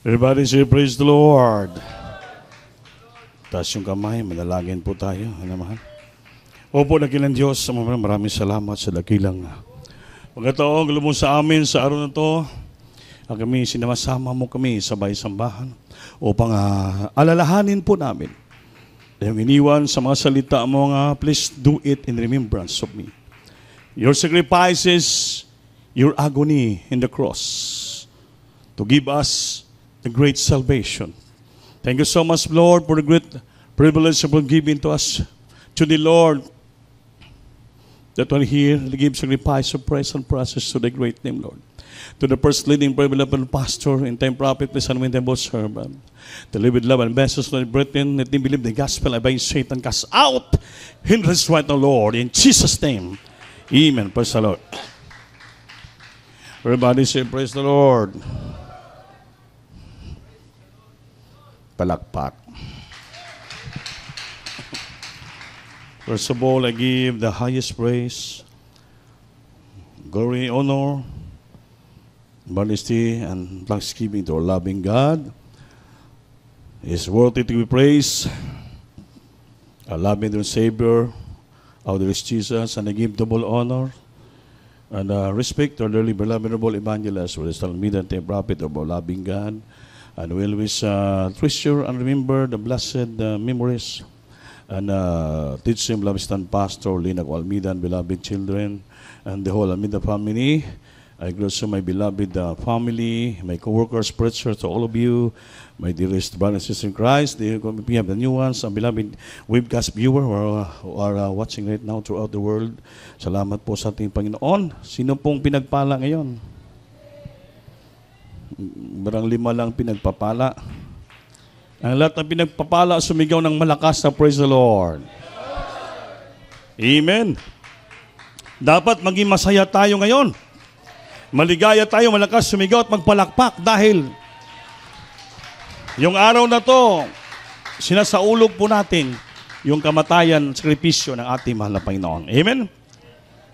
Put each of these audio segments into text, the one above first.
Everybody say, praise the Lord. Taas yung kamay, manalangin po tayo. Ano mahal? Opo, dakilang Diyos, maraming salamat sa dakilang pagkataong lumon sa amin sa araw na to. Kami, sinama-sama mo kami sa sambahan upang alalahanin po namin. Yung iniwan sa mga salita mo nga, please do it in remembrance of me. Your sacrifices, your agony in the cross to give us the great salvation. Thank you so much, Lord, for the great privilege of giving to us. To the Lord, that one here, to give sacrifice of praise and process to the great name, Lord. To the first leading privilege of pastor in time prophet, please and when both servant. To live with love and message to the brethren, that they believe the gospel, and by Satan cast out, hindrance right now, Lord, in Jesus' name. Amen. Praise the Lord. Everybody say, praise the Lord. Palakpak. First of all, I give the highest praise, glory, honor, majesty, and thanksgiving to our loving God. He is worthy to be praised. Our loving Savior, our dear Jesus, and I give double honor and respect to our dearly beloved evangelist, who is the leader and prophet of our loving God. And we always treasure and remember the blessed memories and teach him, beloved pastor, Lina Almeida, and beloved children, and the whole Almeida family. I also my beloved family, my co-workers, preachers, to all of you, my dearest brothers and sisters in Christ, we have the new ones, ang beloved webcast viewer who are watching right now throughout the world. Salamat po sa ating Panginoon. Sino pong pinagpala ngayon? Barang 5 lang pinagpapala. Ang lahat ng pinagpapala, sumigaw ng malakas na praise the Lord. Amen. Dapat maging masaya tayo ngayon. Maligaya tayo, malakas sumigaw at magpalakpak dahil yung araw na to, sinasaulog po natin yung kamatayan, sakripisyo ng ating mahal na Panginoon. Amen?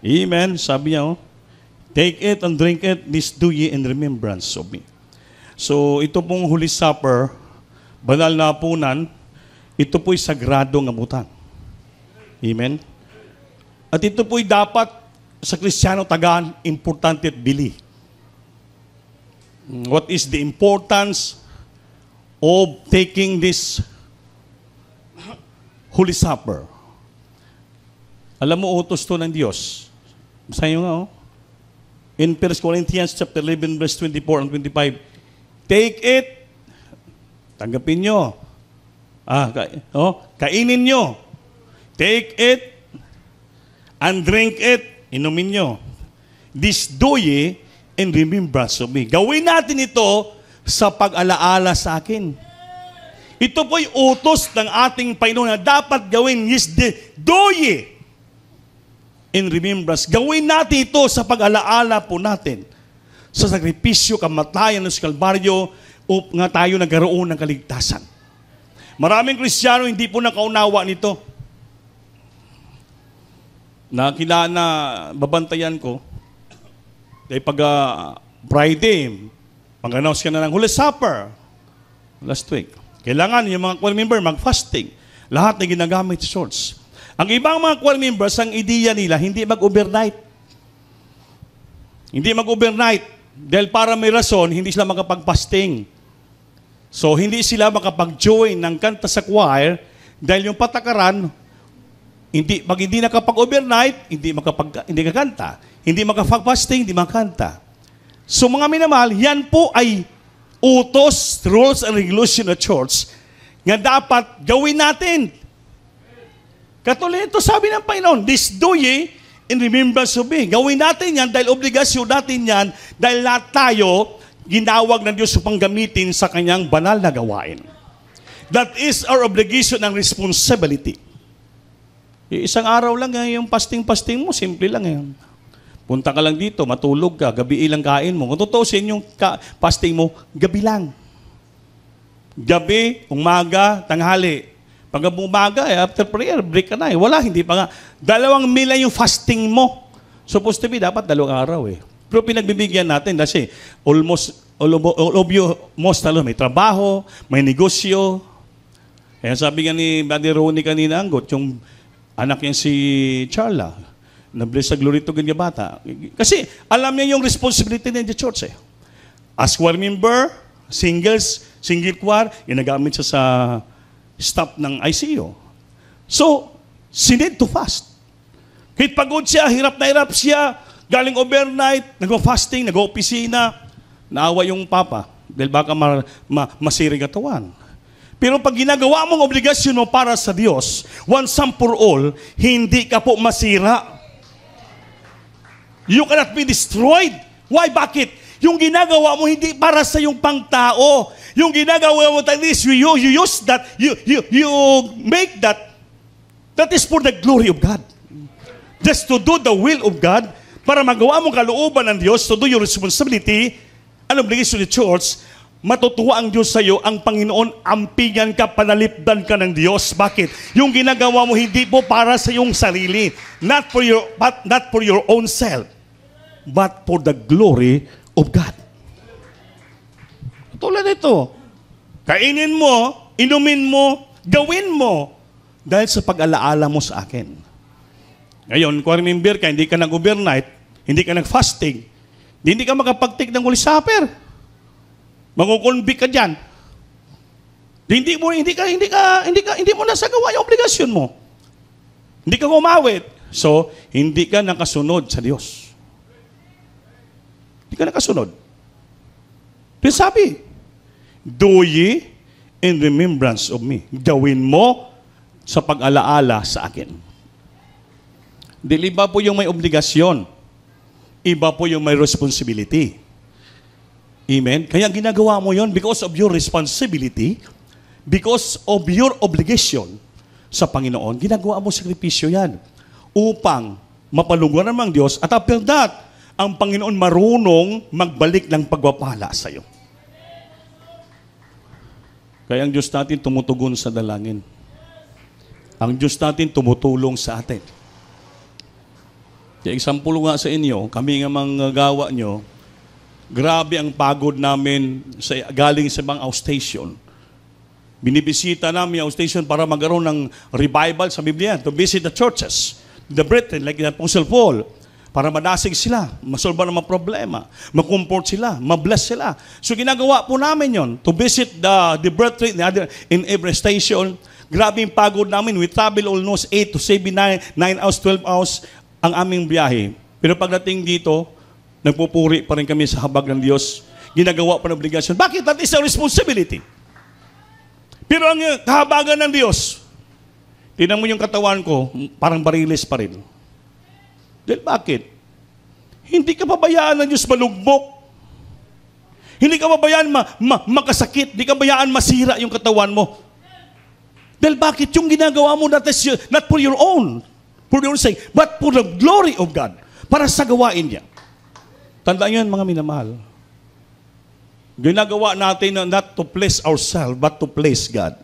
Amen. Sabi niya, take it and drink it, this do ye in remembrance of me. So, ito pong Holy Supper, banal na hapunan, ito po'y sagradong amutan. Amen? At ito po'y dapat sa Kristiyano tagaan, importante at bili. What is the importance of taking this Holy Supper? Alam mo, utos to ng Diyos. Basahin nyo nga, in 1 Corinthians chapter 11, verse 24 and 25, take it, tanggapin nyo. Kainin nyo. Take it and drink it. Inumin nyo. This do ye in remembrance of me. Gawin natin ito sa pag-alaala sa akin. Ito po'y utos ng ating Panginoon na dapat gawin. Yes, do ye in remembrance. Gawin natin ito sa pag-alaala po natin. Sa sakripisyo, kamatayan ng Kalbaryo, nga tayo nagkaroon ng kaligtasan. Maraming Kristiyano hindi po nakaunawa nito. Babantayan ko, dahil pag Friday, pag-announce ka na ng Holy Supper, last week, kailangan yung mga choir member mag-fasting. Lahat na ginagamit sa church. Ang ibang mga choir members, ang ideya nila, hindi mag-overnight. Hindi mag-overnight. Dahil para may rason, hindi sila makapag-fasting. So, hindi sila makapag-join ng kanta sa choir dahil yung patakaran, pag hindi nakapag-overnight, hindi kakanta. Hindi makapag-fasting, hindi makanta. So, mga minamahal, yan po ay utos, rules, and regulation of church nga dapat gawin natin. Katulad ito, sabi ng Panginoon, this do ye in remembrance of me. Gawin natin yan dahil obligasyon natin yan dahil lahat tayo ginawag ng Diyos upang gamitin sa kanyang banal na gawain. That is our obligation and responsibility. Isang araw lang yung fasting mo, simple lang yan. Punta ka lang dito, matulog ka, gabi ilang kain mo. Kung tutusin yung fasting mo, gabi lang. Gabi, umaga, tanghali. Pag umaga, after prayer, break ka na. Wala, hindi pa nga. 2 meal yung fasting mo. Supposed to be, dapat 2 araw . Pero pinagbibigyan natin kasi almost all of you, most may trabaho, may negosyo. Kaya sabi nga ni Brother Ronnie kanina, Anggot, yung anak niya si Charla, na-bless sa glory to ganyan bata. Kasi alam niya yung responsibility niya sa church. As choir member, single choir, ginagamit siya sa staff ng ICU. So, she need to fast. Kahit pagod siya, hirap na hirap siya, galing overnight, nag-fasting, nag-opisina, naawa yung papa dahil baka masiring katawan. Pero pag ginagawa mong obligasyon mo para sa Diyos, once and for all, hindi ka po masira. You cannot be destroyed. Why? Bakit? Yung ginagawa mo hindi para sa yung pangtao. Yung ginagawa mo at least you use that, you make that is for the glory of God. Just to do the will of God, para magawa mong kalooban ng Diyos, to do your responsibility, an obligation to the church, matutuwa ang Diyos sa iyo, ang Panginoon, ampingan ka, panalipdan ka ng Diyos. Bakit? Yung ginagawa mo hindi po para sa iyong sarili, not for your own self, but for the glory of God. Tulad ito, kainin mo, inumin mo, gawin mo, dahil sa pag-alaala mo sa akin. Ngayon, kung remember ka, hindi ka nag-overnight, hindi ka nag-fasting, hindi ka makapag-take ng Holy Supper. Makukonvict ka dyan. Hindi mo nasagawa yung obligasyon mo. Hindi ka kumawit. So, hindi ka nakasunod sa Diyos. Hindi ka nakasunod. Pero sabi, do ye in remembrance of me. Gawin mo sa pag-alaala sa akin. Dili ba po yung may obligasyon? Iba po yung may responsibility. Amen? Kaya ginagawa mo yon because of your responsibility, because of your obligation sa Panginoon, ginagawa mo sakripisyo yan upang mapalugwan namang Diyos at after that, ang Panginoon marunong magbalik ng pagpapala sa iyo. Kaya ang Diyos natin tumutugon sa dalangin. Ang Diyos natin tumutulong sa atin. Kaya example nga sa inyo, kami nga mga gawa nyo, grabe ang pagod namin galing sa mga outstation. Binibisita namin yung outstation para magkaroon ng revival sa Biblia, to visit the churches, the brethren, like the Apostle Paul, para madasig sila, masolba ng mga problema, makomfort sila, mabless sila. So ginagawa po namin yon, to visit the brethren in every station. Grabe yung pagod namin. We travel almost 8 to 7, 9 hours, 12 hours ang aming biyahe. Pero pagdating dito, nagpupuri pa rin kami sa habag ng Diyos. Ginagawa pa ng obligasyon. Bakit? That is a responsibility. Pero ang kahabagan ng Diyos, tingnan mo yung katawan ko, parang bariles pa rin. Dahil bakit? Hindi ka pabayaan ng Diyos malugbok. Hindi ka pabayaan makasakit. Hindi ka pabayaan masira yung katawan mo. Dahil bakit? Yung ginagawa mo not for your own, for your own sake, but for the glory of God. Para sa gawain niya. Tandaan yan, mga minamahal. Ginagawa natin not to please ourselves, but to please God.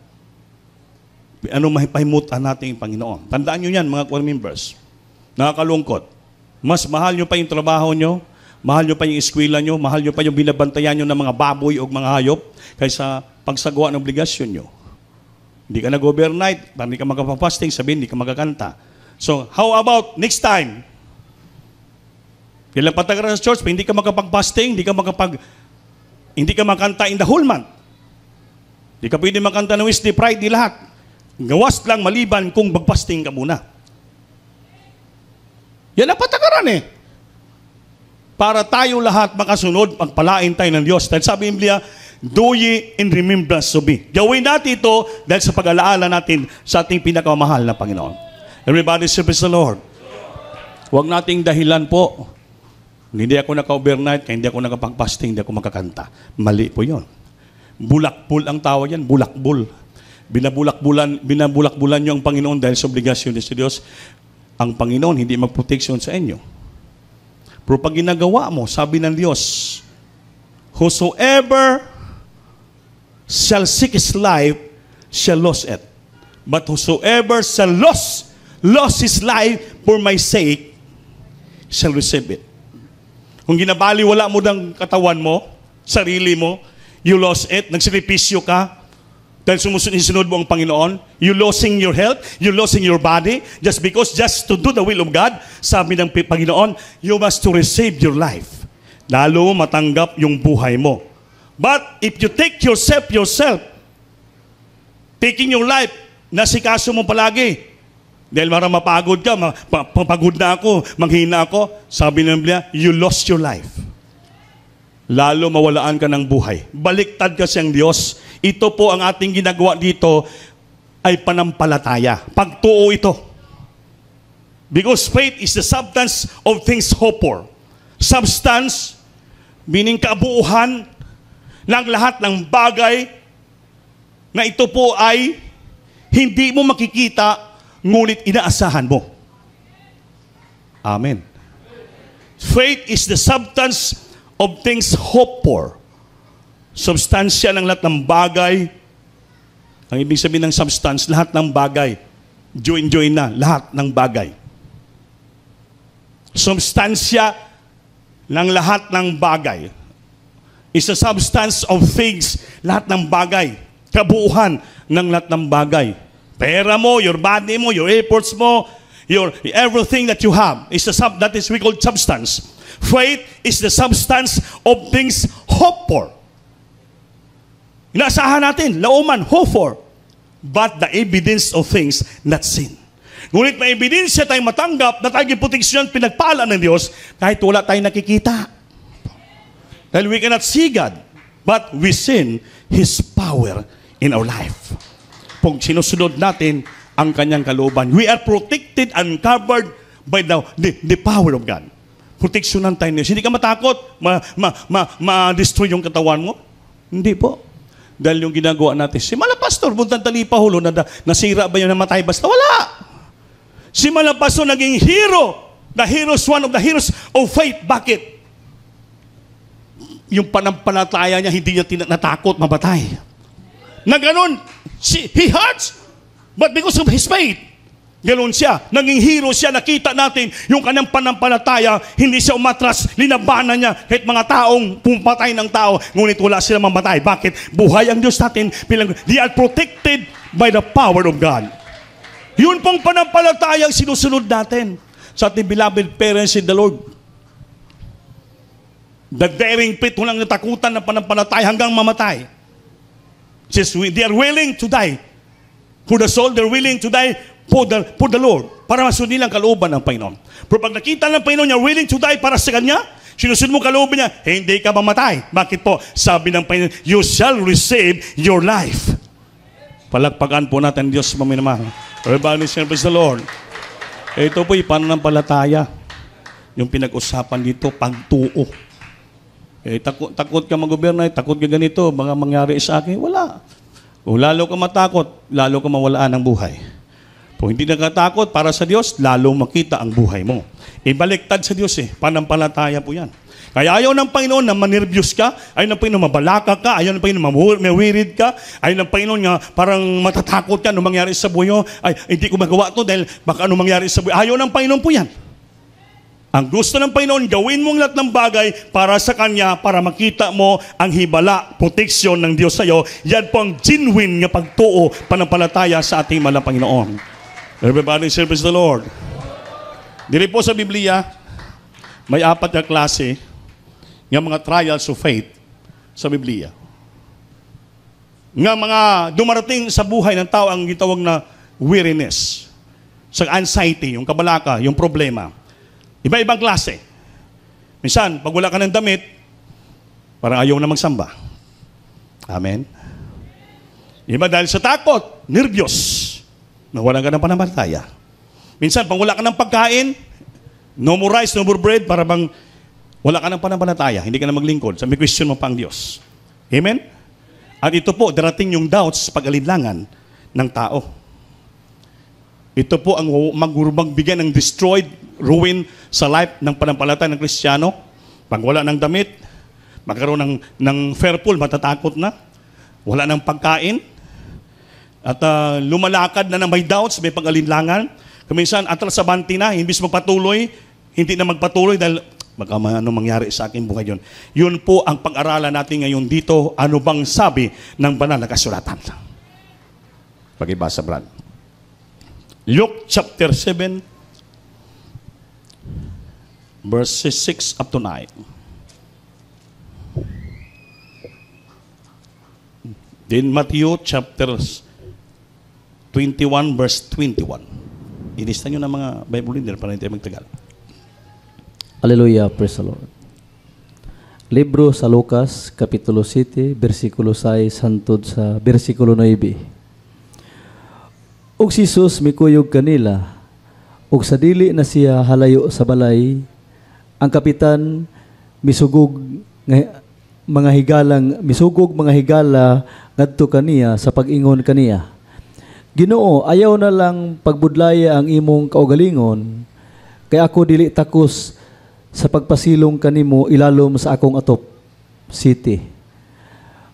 Ano mahipahimutan natin yung Panginoon. Tandaan nyo yan, mga choir members. Nakakalungkot. Mas mahal nyo pa yung trabaho nyo, mahal nyo pa yung eskwela nyo, mahal nyo pa yung binabantayan nyo ng mga baboy o mga hayop, kaysa pagsagawa ng obligasyon nyo. Hindi ka nag-overnight, hindi ka magpapasting, sabihin, hindi ka magkakanta. So, how about next time? Kailan patagal sa church, hindi ka makapag-fasting, hindi ka makanta in the whole month. Hindi ka pwede makanta ng Wednesday, Friday, lahat. Gawas lang maliban kung mag-fasting ka muna. Yan ang patakaran para tayo lahat makasunod, pagpalain tayo ng Diyos. Dahil sabi ng Biblia, do ye in remembrance of me. Gawin natin ito dahil sa pag-alaala natin sa ating pinakamahal na Panginoon. Everybody say, praise the Lord. Huwag nating dahilan po. Hindi ako naka-overnight, kaya hindi ako nakapag-fasting, hindi ako makakanta. Mali po yun. Bulakbul ang tawag yan, bulakbul. Binabulakbulan nyo ang Panginoon dahil sa obligasyon ni Diyos. Ang Panginoon hindi mag-protection sa inyo. Pero pag ginagawa mo, sabi ng Diyos, whosoever shall seek his life shall lose it. But whosoever shall lose his life for my sake shall receive it. Kung ginabaliwala mo ng katawan mo, sarili mo. You lost it. Nagsakripisyo ka. Dahil sumusunod mo ang Panginoon. You losing your health. You losing your body. Just to do the will of God. Sabi ng Panginoon, you must to receive your life. Lalo matanggap yung buhay mo. But if you take yourself, taking your life, nasikaso mo palagi. Dahil marang mapagod ka, mapagod na ako, manghina ako. Sabi ng Biblia, you lost your life. Lalo mawalaan ka ng buhay. Baliktad kasi ang Diyos. Ito po ang ating ginagawa dito ay panampalataya. Pagtuo ito. Because faith is the substance of things hoped for. Substance, meaning kabuuhan ng lahat ng bagay na ito po ay hindi mo makikita, ngunit inaasahan mo. Amen. Faith is the substance of things hoped for. Substansya ng lahat ng bagay. Ang ibig sabihin ng substance, lahat ng bagay. Join na, lahat ng bagay. Substansya ng lahat ng bagay. Is the substance of things, lahat ng bagay. Kabuuhan ng lahat ng bagay. Pera mo, your body mo, your efforts mo, your everything that you have is that is we call substance. Faith is the substance of things hoped for. Inaasahan natin, lauman, hope for. But the evidence of things not seen. Ngunit may ebidensya tayong matanggap na tayong proteksyon pinagpala ng Diyos kahit wala tayong nakikita. Dahil we cannot see God, but we see His power in our life. Kung sinusunod natin ang kanyang kalooban, we are protected and covered by the power of God. Proteksyonan tayo niya. Hindi ka matakot, ma-destroy yung katawan mo? Hindi po. Dahil yung ginagawa natin, si Malapastor, buntang talipahulo, nasira ba yun, namatay basta? Wala! Si Malapastor naging hero. The heroes, one of the heroes of faith. Bakit? Yung panampalataya niya, hindi niya natakot, mabatay. Na ganun, he hurts, but because of his faith, ganun siya. Naging hero siya, nakita natin yung kanyang panampalataya, hindi siya umatras, linabanan niya kahit mga taong pumatay ng tao, ngunit wala sila mamatay. Bakit? Buhay ang Diyos natin, they are protected by the power of God. Yun pong panampalataya ang sinusunod natin sa ating beloved parents in the Lord. The daring faith, walang natakutan ng panampalataya hanggang mamatay. Just they are willing to die for the soul, they're willing to die for the Lord, para masunod nilang kalooban ng Panginoon. Pero pag nakita ng Panginoon niya, willing to die para sa Kanya, sinusunod mo kalooban niya, hindi ka mamatay. Bakit po? Sabi ng Panginoon, you shall receive your life. Palakpakan po natin Diyos maminamahal. Everybody praise the Lord. Ito po yung pananampalataya. Yung pinag-usapan dito, pagtuo. Takot ka mag-gobyerno, takot ka ganito, mga mangyari sa akin, wala. Kung lalo ka matakot, lalo ka mawalaan ng buhay. Kung hindi nakatakot para sa Diyos, lalo makita ang buhay mo. Ibaliktad sa Diyos panampalataya po yan. Kaya ayaw ng Panginoon na manervyos ka, ayaw ng Panginoon mabalaka ka, ayaw ng Panginoon mawirid ka, ayaw ng Panginoon nga parang matatakot ka anong mangyari sa buhay mo, ay hindi ko magawa to dahil baka anong mangyari sa buhay. Ayaw ng Panginoon po yan. Ang gusto ng Panginoon, gawin mong lahat ng bagay para sa Kanya, para makita mo ang hibala, proteksyon ng Diyos sa iyo. Yan po ang genuine nga pagtuo, panampalataya sa ating mahal na Panginoon. Everybody service the Lord. Dili po sa Biblia, may 4 na klase ng mga trials of faith sa Biblia. Nga mga dumarating sa buhay ng tao ang gitawag na weariness, sa anxiety, yung kabalaka, yung problema. Iba-ibang klase. Minsan, pag wala ka ng damit, parang ayaw na magsamba. Amen? Iba dahil sa takot, nervyos, nawalan ka ng panampalataya. Minsan, pag wala ka ng pagkain, no more rice, no more bread, para bang wala ka ng panampalataya, hindi ka na maglingkod. Sabi, question mo pa ang Diyos. Amen? At ito po, darating yung doubts, pag-alinlangan ng tao. Ito po ang magbigyan ng destroyed, ruin sa life ng panampalataya ng Kristiyano. Pag wala ng damit, magkaroon ng fearful, matatakot na. Wala ng pagkain. At lumalakad na may doubts, may pag-alinlangan. Kuminsan, atras sa banti na, imbis magpatuloy, hindi na magpatuloy dahil Baka ano mangyari sa aking buhay yun. Yun po ang pag-aralan natin ngayon dito. Ano bang sabi ng banal na kasulatan? Pakibasa, Brad. Luke chapter 7, verses 6 up to 9. Then Matthew chapter 21, verse 21. Ilista nyo na mga Bible reader para hindi tayo magtagal. Hallelujah, praise the Lord. Libro sa Lucas, Kapitulo 7, versikulo 6, hantod sa versikulo 9. Og si Jesus mikuyog kanila, og sa dili na siya halayo sa balay, ang kapitan misugog mga higala ngadto kaniya sa pag-ingon kaniya. Ginoo, ayaw na lang pagbudlaya ang imong kaugalingon, kay ako dili takos sa pagpasilong kanimo ilalom sa akong atop city.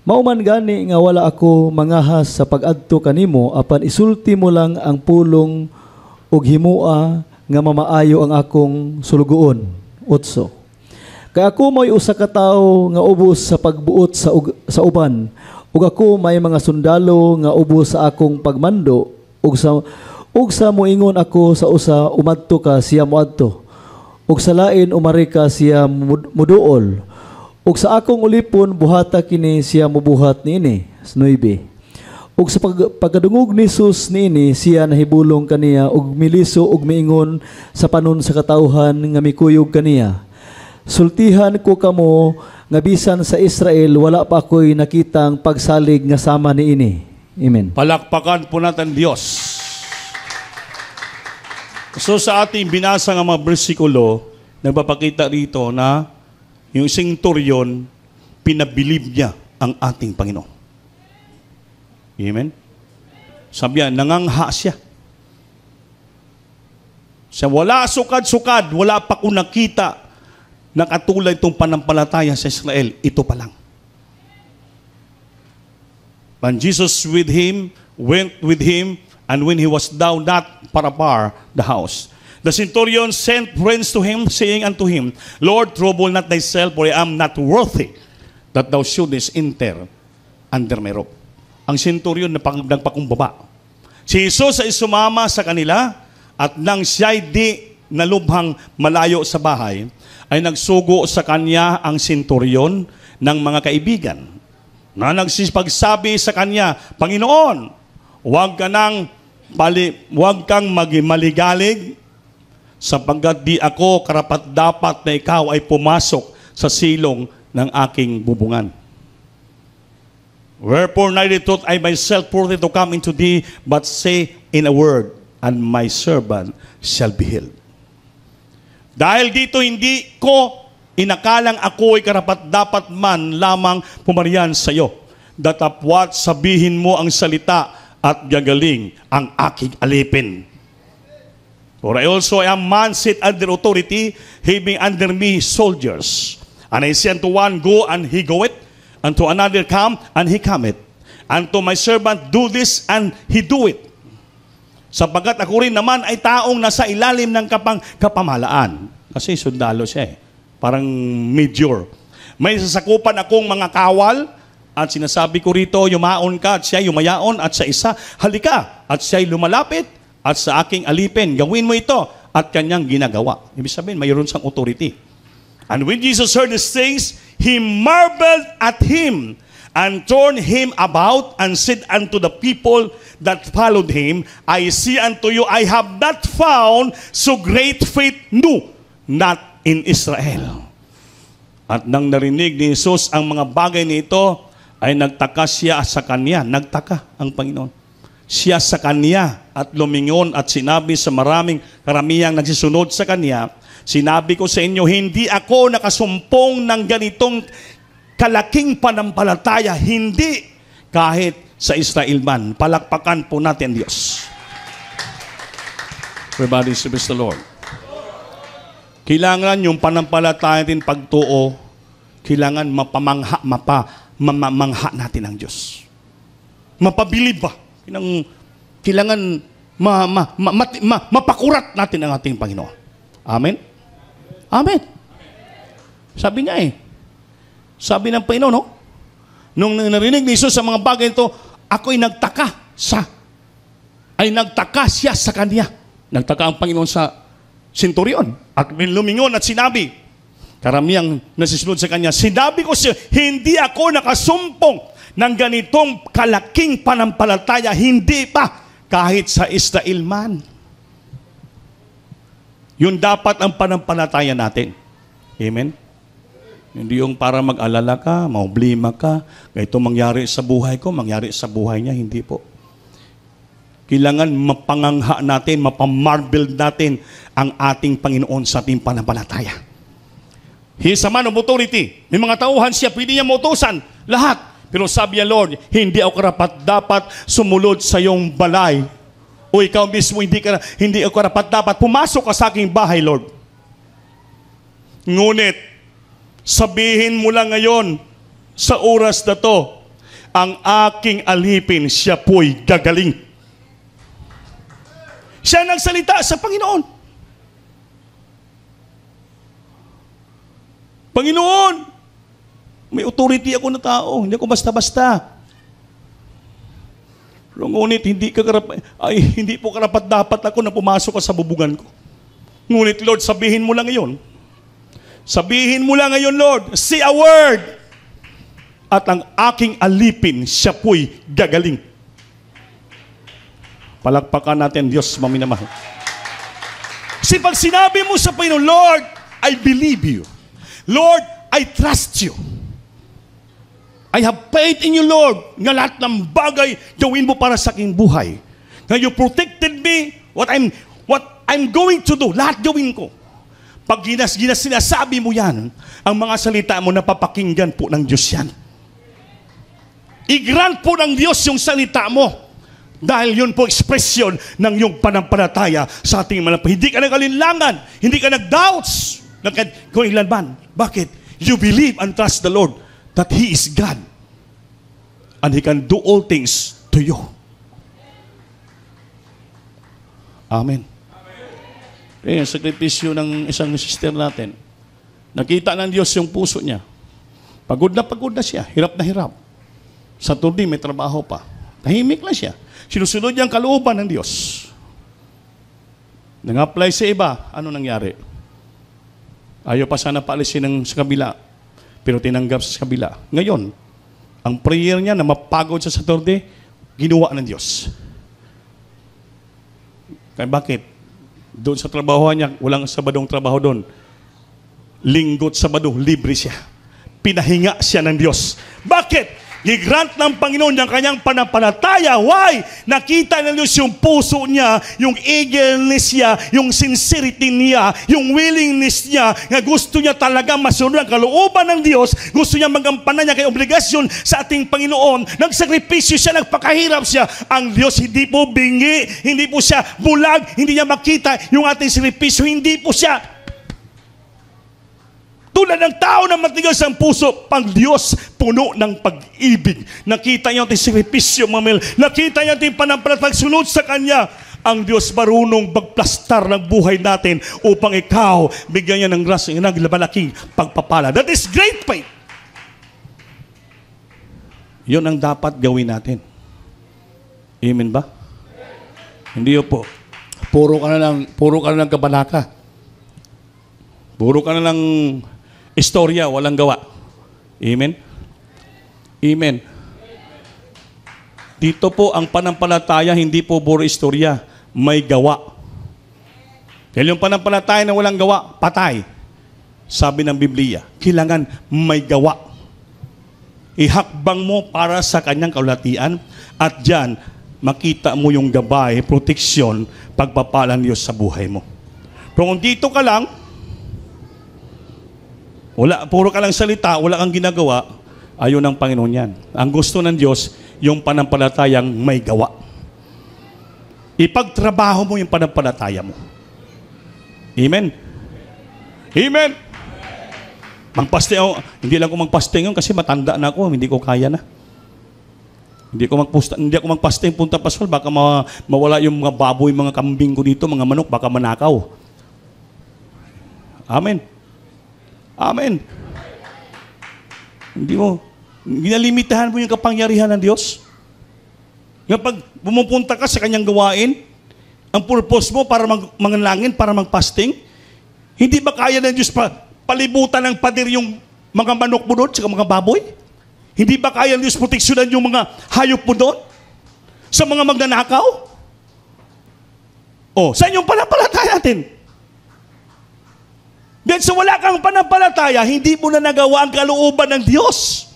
Mauman gani nga wala ako mangahas sa pag-adto kanimo apan isulti mo lang ang pulong ug himua nga mamaayo ang akong sulugoon. 8. Kay ako may usa ka tawo nga ubos sa pagbuot sa uban ug ako may mga sundalo nga ubos sa akong pagmando ug sa moingon ako sa usa umadto ka siya moadto. Ug sa lain umari ka siya muduol. Ug sa akong ulipon buhata kini siya mubuhat niini. 9. Ug sa pagkadungog ni Jesus niini siya nahibulong kaniya ug miliso ug miingon sa panon sa katawhan nga mikuyog kaniya. Sultihan ko kamo nga bisan sa Israel wala pa ako'y nakitang pagsalig nga sama niini. Amen. Palakpakan po natin Diyos. So sa ating binasa ng mga bersikulo, nagpapakita rito na yung centurion, pinabilib niya ang ating Panginoon. Amen? Sabi niya, nangangha siya. Siya wala sukad-sukad, wala pa ko nakita na katulad itong panampalataya sa Israel. Ito pa lang. And Jesus went with him, and when he was down not far the house, the centurion sent friends to him, saying unto him, Lord, trouble not thyself, for I am not worthy that thou shouldest enter under my roof. Ang centurion nagpakumbaba. Si Jesus ay sumama sa kanila, at nang siya'y di nalubhang malayo sa bahay, ay nagsugo sa kanya ang centurion ng mga kaibigan, na nagsipagsabi sa kanya, Panginoon, huwag kang maligalig, sapagkat di ako karapat-dapat na ikaw ay pumasok sa silong ng aking bubungan. Wherefore neither thought I myself worthy to come into thee, but say in a word, and my servant shall be healed. Dahil dito hindi ko inakalang ako ay karapat-dapat man lamang pumarihan sa iyo. Datapwat sabihin mo ang salita at gagaling ang aking alipin. For I also am man set under authority, having under me soldiers. And I say unto one, go, and he goeth, and to another, come, and he cometh. And to my servant, do this, and he doeth. Sapagkat ako rin naman ay taong nasa ilalim ng kapamahalaan. Kasi sundalo siya parang major. May sasakupan akong mga kawal, at sinasabi ko rito, yumaon ka, at siya yumayaon, at sa isa, halika, at siya'y lumalapit, at sa aking alipin, gawin mo ito, at kanyang ginagawa. Ibig sabihin, mayroon siyang authority. And when Jesus heard these things, he marveled at him, and turned him about, and said unto the people that followed him, I see unto you, I have not found so great faith, no, not in Israel. At nang narinig ni Jesus ang mga bagay nito, ay nagtaka siya sa kanya. Nagtaka ang Panginoon. Siya sa kanya at lumingon at sinabi sa karamihang nagsisunod sa kanya, sinabi ko sa inyo, hindi ako nakasumpong ng ganitong kalaking panampalataya, hindi kahit sa Israel man. Palakpakan po natin Diyos. Everybody praise the Lord. Kailangan yung panampalataya natin pagtuo, kailangan mamangha natin ang Diyos. Mapabilib ba? Kailangan mapakurat natin ang ating Panginoon. Amen? Amen. Sabi niya eh. Sabi ng Panginoon, no? Nung narinig ni Jesus sa mga bagay ito, ako'y nagtaka siya sa kanya. Nagtaka ang Panginoon sa senturyon. At lumingon at sinabi, karamihang nasisunod sa kanya, sinabi ko siya, hindi ako nakasumpong ng ganitong kalaking panampalataya, hindi pa kahit sa Israel man. Yun dapat ang panampalataya natin. Amen? Hindi yung para mag-alala ka, maublima ka, ito mangyari sa buhay ko, mangyari sa buhay niya, hindi po. Kailangan mapangangha natin, mapamarble natin ang ating Panginoon sa ating panampalataya. He is a man of authority. May mga tauhan siya, pwede niya mautusan, lahat. Pero sabi niya, Lord, hindi ako dapat sumunod sa iyong balay. O ikaw mismo, hindi ako dapat pumasok ka sa aking bahay, Lord. Ngunit, sabihin mo lang ngayon, sa oras na to, ang aking alipin, siya po'y gagaling. Siya nagsalita sa Panginoon. Panginoon, may authority ako na tao, hindi ako basta-basta. Pero ngunit, hindi po karapat-dapat ako na pumasok ka sa bubugan ko. Ngunit, Lord, sabihin mo lang ngayon, Lord, say a word. At ang aking alipin, siya po'y gagaling. Palakpakan natin, Diyos, maminamahal. Kasi pag sinabi mo sa Panginoon, Lord, I believe you. Lord, I trust you. I have faith in you, Lord, nga lahat ng bagay gawin mo para sa aking buhay. Nga you protected me, what I'm going to do, lahat gawin ko. Pag sinasabi mo yan, ang mga salita mo napapakinggan po ng Diyos yan. I-grant po ng Diyos yung salita mo. Dahil yun po ekspresyon ng iyong panampalataya sa ating mga. Hindi ka nag-alinlangan, hindi ka nag-doubts. Kung ilan man. Bakit? You believe and trust the Lord that He is God. And He can do all things to you. Amen. Kaya yung sakripisyo ng isang sister natin, nakita ng Diyos yung puso niya. Pagod na siya, hirap na hirap. Sa turdi, may trabaho pa. Tahimik lang siya. Sinusunod niya ang kalooban ng Diyos. Nang-apply sa iba, ano nangyari? Ayaw pa sana paalisin sa kabila, pero tinanggap sa kabila. Ngayon, ang prayer niya na mapagod sa turdi, ginawa ng Diyos. Kaya bakit? Doon sa trabaho niya, walang sabadong trabaho doon. Linggo't Sabado, libre siya. Pinahinga siya ng Diyos. Bakit? I-grant ng Panginoon yung kanyang panampalataya. Why? Nakita ng Diyos yung puso niya, yung eagerness niya, yung sincerity niya, yung willingness niya, na gusto niya talaga masunod ang kalooban ng Diyos, gusto niya magampanan niya kay obligasyon sa ating Panginoon. Nagsakripisyo siya, nagpakahirap siya. Ang Diyos hindi po bingi, hindi po siya bulag, hindi niya makita yung ating sakripisyo, hindi po siya tulad ng tao na matigas ang puso, pang Diyos puno ng pag-ibig. Nakita niyo ang sakripisyo, mamil. Nakita niyo ang panampalatayang sunod sa Kanya. Ang Diyos marunong magplastar ng buhay natin upang ikaw bigyan niya ng grasya ng malaking pagpapala. That is great faith. Yun ang dapat gawin natin. Amen ba? Hindi po. Puro ka na ng kabalaka. Puro ka na ng istorya, walang gawa. Amen? Amen. Dito po ang panampalataya, hindi po puro istorya, may gawa. Dahil yung panampalataya na walang gawa, patay. Sabi ng Biblia, kailangan may gawa. Ihakbang mo para sa kanyang kaulatian at diyan makita mo yung gabay, proteksyon, pagpapalang Diyos sa buhay mo. Pero kung dito ka lang, puro ka lang salita, wala kang ginagawa, ayaw ng Panginoon yan. Ang gusto ng Diyos, yung panampalatayang may gawa. Ipagtrabaho mo yung panampalataya mo. Amen? Amen? Magpaste ako. Hindi lang ako magpaste ngayon kasi matanda na ako, hindi ko kaya na. Hindi ako magpaste yung punta pasol, baka mawala yung mga baboy, mga kambing ko dito, mga manok, baka manakaw. Amen. Amen. Hindi mo. Ginalimitahan mo yung kapangyarihan ng Diyos. Nga pag pumupunta ka sa kanyang gawain, ang purpose mo para mangalangin, para mag-fasting, hindi ba kaya ng Diyos palibutan ng pader yung mga manok mo doon, saka mga baboy? Hindi ba kaya ng Diyos proteksyonan yung mga hayop mo doon? Sa mga magnanakaw? Saan yung panampalataya natin? Dahil sa wala kang panampalataya, hindi mo na nagawa ang kalooban ng Diyos.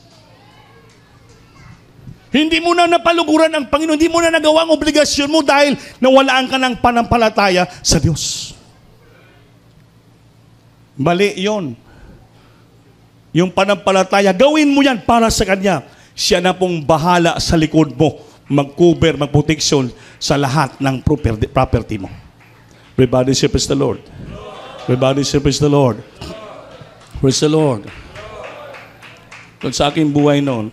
Hindi mo na napaluguran ang Panginoon. Hindi mo na nagawa ang obligasyon mo dahil nawalaan ka ng panampalataya sa Diyos. Mali yun. Yung panampalataya, gawin mo yan para sa Kanya. Siya na pong bahala sa likod mo. Mag-cover, mag-protection sa lahat ng property mo. Everybody say, praise the Lord. Everybody say, praise the Lord. Praise the Lord. Kung sa aking buhay noon,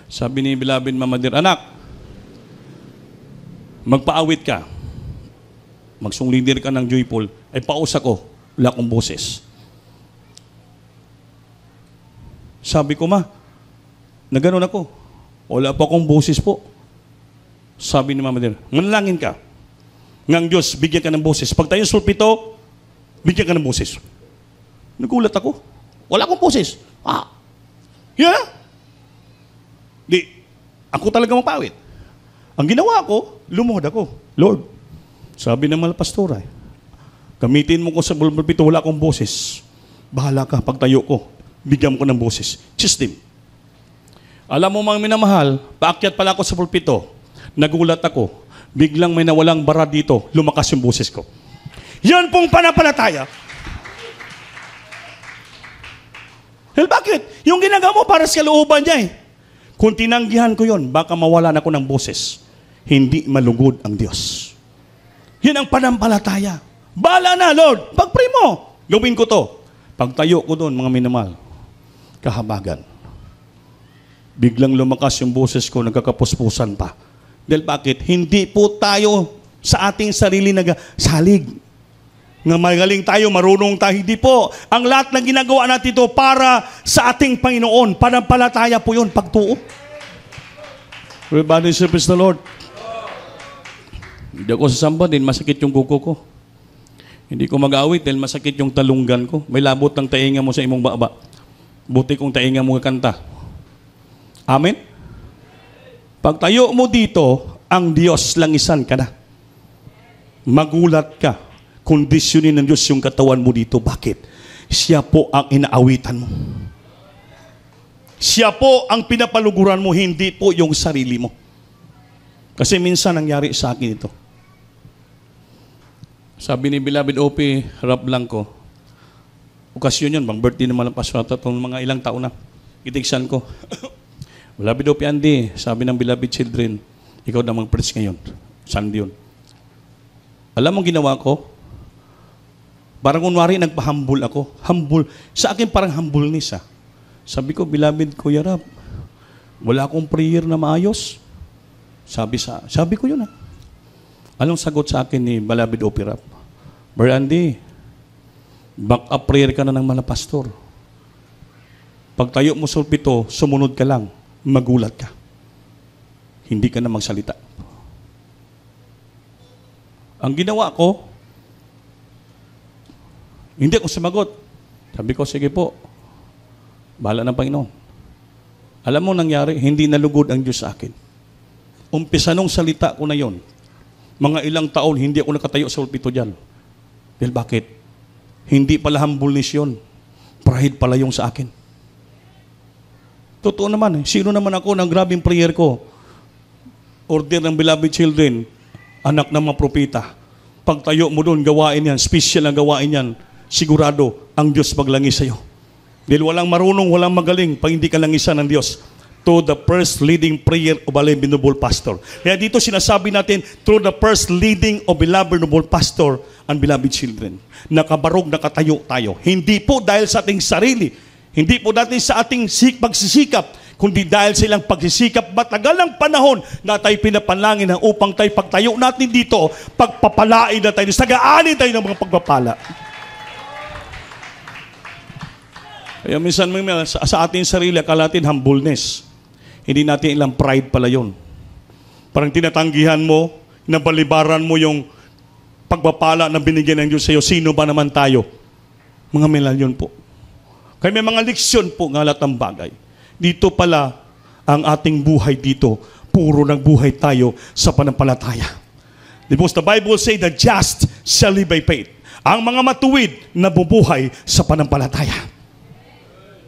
sabi ni beloved Mama Dear, anak, magpaawit ka. Magsunglindir ka ng joyful. Ay pausa ko, wala akong boses. Sabi ko, ma, na gano'n ako. Wala pa akong boses po. Sabi ni Mama Dear, manalangin ka. Ngang Diyos, bigyan ka ng boses. Pag tayo sulpito, bigyan ka ng boses. Nagulat ako. Wala akong boses. Yeah. Di, ako talaga mapawit. Ang ginawa ko, lumuhod ako. Lord, sabi ng mga pastora, gamitin mo ko sa pulpito, wala akong boses. Bahala ka, pagtayo ko, bigyan mo ko ng boses. System. Alam mo mga minamahal, paakyat pala ako sa pulpito, nagulat ako, biglang may nawalang bara dito, lumakas yung boses ko. Yan pong panampalataya. Well, bakit? Yung ginagawa mo para sa kalooban niya eh. Kung tinanggihan ko yon, baka mawalan ako ng boses. Hindi malugod ang Diyos. Yan ang panampalataya. Bahala na, Lord. Pag-pray mo, gawin ko to. Pagtayo ko doon, mga minamahal, kahabagan. Biglang lumakas yung boses ko, nagkakapuspusan pa. Dahil bakit? Hindi po tayo sa ating sarili nagsalig. Nga magaling tayo, marunong tayo. Hindi po. Ang lahat ng ginagawa natin ito para sa ating Panginoon. Panampalataya po yun, pagtuo. Everybody say, praise the Lord. Hindi ako sasamba din, masakit yung kuko ko. Hindi ko mag-awit dahil masakit yung talunggan ko. May labot ng tainga mo sa imong baba. Buti kong tainga mo kanta. Amen? Pag tayo mo dito, ang Diyos langisan ka na. Magulat ka. Kondisyonin ng Diyos yung katawan mo dito. Bakit? Siya po ang inaawitan mo. Siya po ang pinapaluguran mo, hindi po yung sarili mo. Kasi minsan nangyari sa akin ito. Sabi ni beloved O.P. Rap Blanco, okasyon yun, bang birthday naman ang paswata itong mga ilang taon na. Itigsan ko. Beloved O.P. Andy, sabi ng beloved children, ikaw na mag-preach ngayon. Sunday yun. Alam mo ginawa ko? Parang kunwari, nagpa-humble ako. Humble. Sa akin parang humbleness. Sabi ko, beloved Kuya Rap, wala akong prayer na maayos. Sabi ko yun. Anong sagot sa akin ni beloved O.P. Rap? Brother Andy, back up prayer ka na ng mga pastor. Pag tayo mo sulpito, sumunod ka lang. Magulat ka. Hindi ka na magsalita. Ang ginawa ko, hindi ako sumagot. Sabi ko, sige po, bahala ng Panginoon. Alam mo nangyari, hindi nalugod ang Diyos sa akin. Umpisa nung salita ko na yon, mga ilang taon, hindi ako nakatayo sa pulpito dyan. Dahil bakit? Hindi pala humbleness yun. Pride pala yung sa akin. Totoo naman, sino naman ako ng grabing prayer ko? Order ng beloved children, anak ng mga propeta. Pagtayo mo doon, gawain yan, special na gawain yan. Sigurado, ang Diyos maglangis sa'yo. Dahil walang marunong, walang magaling, pag hindi ka langisan ng Diyos. To the first leading prayer of a noble pastor. Kaya dito sinasabi natin, through the first leading of beloved noble pastor and beloved children. Nakabarog, nakatayo tayo. Hindi po dahil sa ating sarili, hindi po dahil sa ating pagsisikap, kundi dahil sa ilang pagsisikap, matagal ng panahon na tayo pinapanalangin na upang tayo pagtayo natin dito, pagpapalain na tayo, sagaanin tayo ng mga pagpapala. Kaya minsan sa ating sarili, akala natin humbleness. Hindi natin ilang pride pala yun. Parang tinatanggihan mo, nabalibaran mo yung pagpapala na binigyan ng Diyos sa iyo. Sino ba naman tayo? Mga milalyon po. Kaya may mga leksyon po ng lahat ng bagay. Dito pala ang ating buhay dito. Puro nagbuhay tayo sa panampalataya. Because the Bible say the just shall live by faith. Ang mga matuwid nabubuhay sa panampalataya.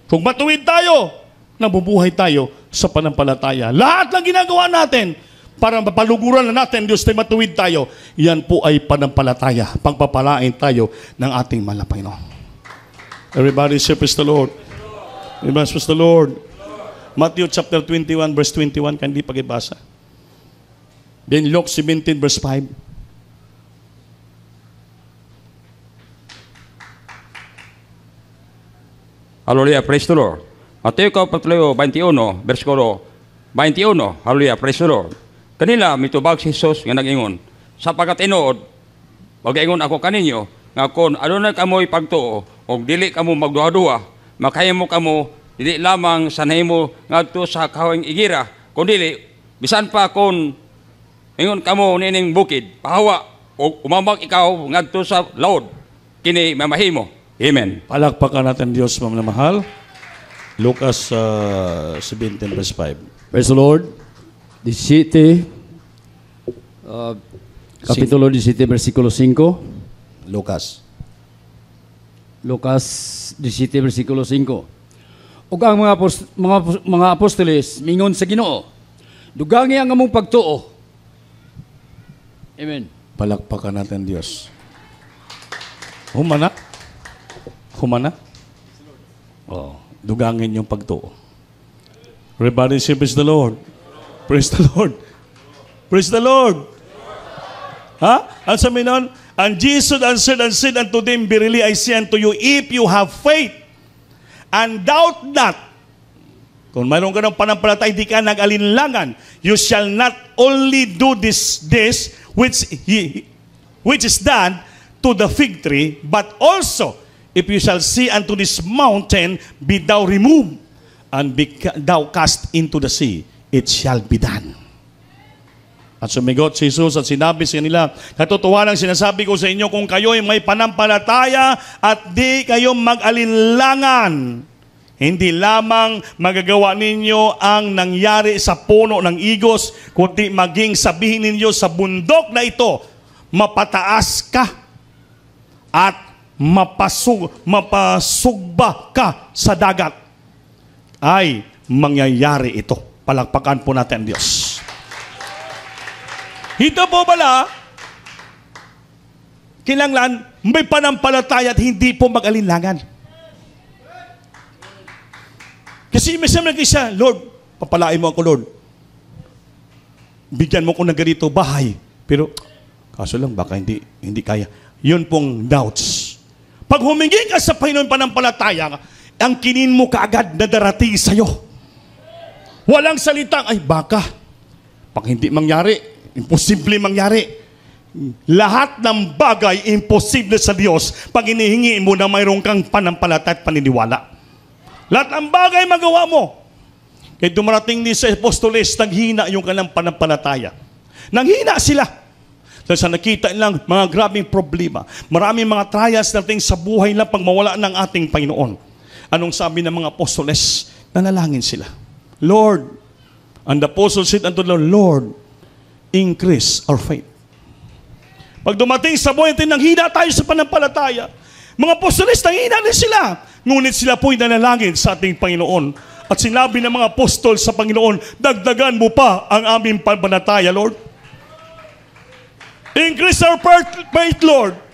Kung matuwid tayo, nabubuhay tayo sa panampalataya. Lahat ng ginagawa natin para mapaluguran na natin Diyos na matuwid tayo, yan po ay panampalataya. Pagpapalain tayo ng ating mahal na Panginoon. Everybody say, praise the Lord. Everybody, praise the Lord. Matthew chapter 21, verse 21, kandi pagibasa. Then Luke 17, verse 5. Hallelujah, praise the Lord. Mateo kapitulo 21, versikulo 21. Hallelujah, praise the Lord. Kanila mitubag si Jesus nga nag-ingon, sapagkat tinuod, pag-ingon ako kaninyo, nga kung ano na kamo'y pagtuo, o dili kamo magduha-duha, makahimo kamo, dili lamang sa nahimo ngadto sa kahawing igira, kung dili, bisan pa kung ingon kamo nining bukid, pahawa, o umambak ikaw ngadto sa laod, kini mamahimo. Amen. Palakpakan natin Diyos, mga mahal. Lucas 17, verse 5. Praise the Lord. 17, Kapitulo 17, versikulo 5. Lucas. Lucas 17, versikulo 5. Ug ang mga apostoles mingon sa Ginoo, dugangi ang among pagtuo. Amen. Palakpakan natin Diyos. Humana? Humana? Oh, dugangin yung pagtuo. Everybody say, praise the Lord. Praise the Lord. Praise the Lord. Ha? Ang sabi nun, and Jesus answered and said unto them, verily I say unto you, if you have faith and doubt not, kung mayroon ka ng panampalataya, hindi ka nag-alinlangan, you shall not only do this which is done to the fig tree, but also, if you shall say unto this mountain, be thou removed, and be thou cast into the sea, it shall be done. At sumigot si Jesus at sinabi sa kanila, katotohanan sinasabi ko sa inyo, kung kayo'y may panampalataya at di kayo mag-alinlangan, hindi lamang magagawa ninyo ang nangyari sa puno ng igos, kundi maging sabihin ninyo sa bundok na ito, mapataas ka at mapasugba ka sa dagat, ay mangyayari ito. Palakpakan po natin Diyos. Ito po pala, kinanglan, may panampalataya at hindi po mag-alinlangan. Kasi minsan nag-isa, Lord, papalain mo ako, Lord. Bigyan mo ko ng ganito bahay. Pero, kaso lang, baka hindi kaya. Yun pong doubts. Pag humingi ka sa Panginoon panampalataya, ang kinin mo kaagad na darating sa'yo. Walang salitang, ay baka. Pag hindi mangyari, imposible mangyari. Lahat ng bagay, imposible sa Diyos pag inihingi mo na mayroon kang panampalataya at paniniwala. Lahat ng bagay magawa mo. Kaya dumarating din sa apostoles, naghina yung kanilang panampalataya. Nanghina sila. Dahil sa nakita nilang mga grabing problema. Maraming mga trials natin sa buhay lang pag mawala ng ating Panginoon. Anong sabi ng mga apostoles? Nanalangin sila. Lord, and the apostles said unto the Lord, increase our faith. Pag dumating sa buhay natin, nanghina tayo sa panampalataya. Mga apostoles, nanghina din sila. Ngunit sila po'y nanalangin sa ating Panginoon. At sinabi ng mga apostol sa Panginoon, dagdagan mo pa ang aming pananampalataya, Lord. Increase our faith, Lord.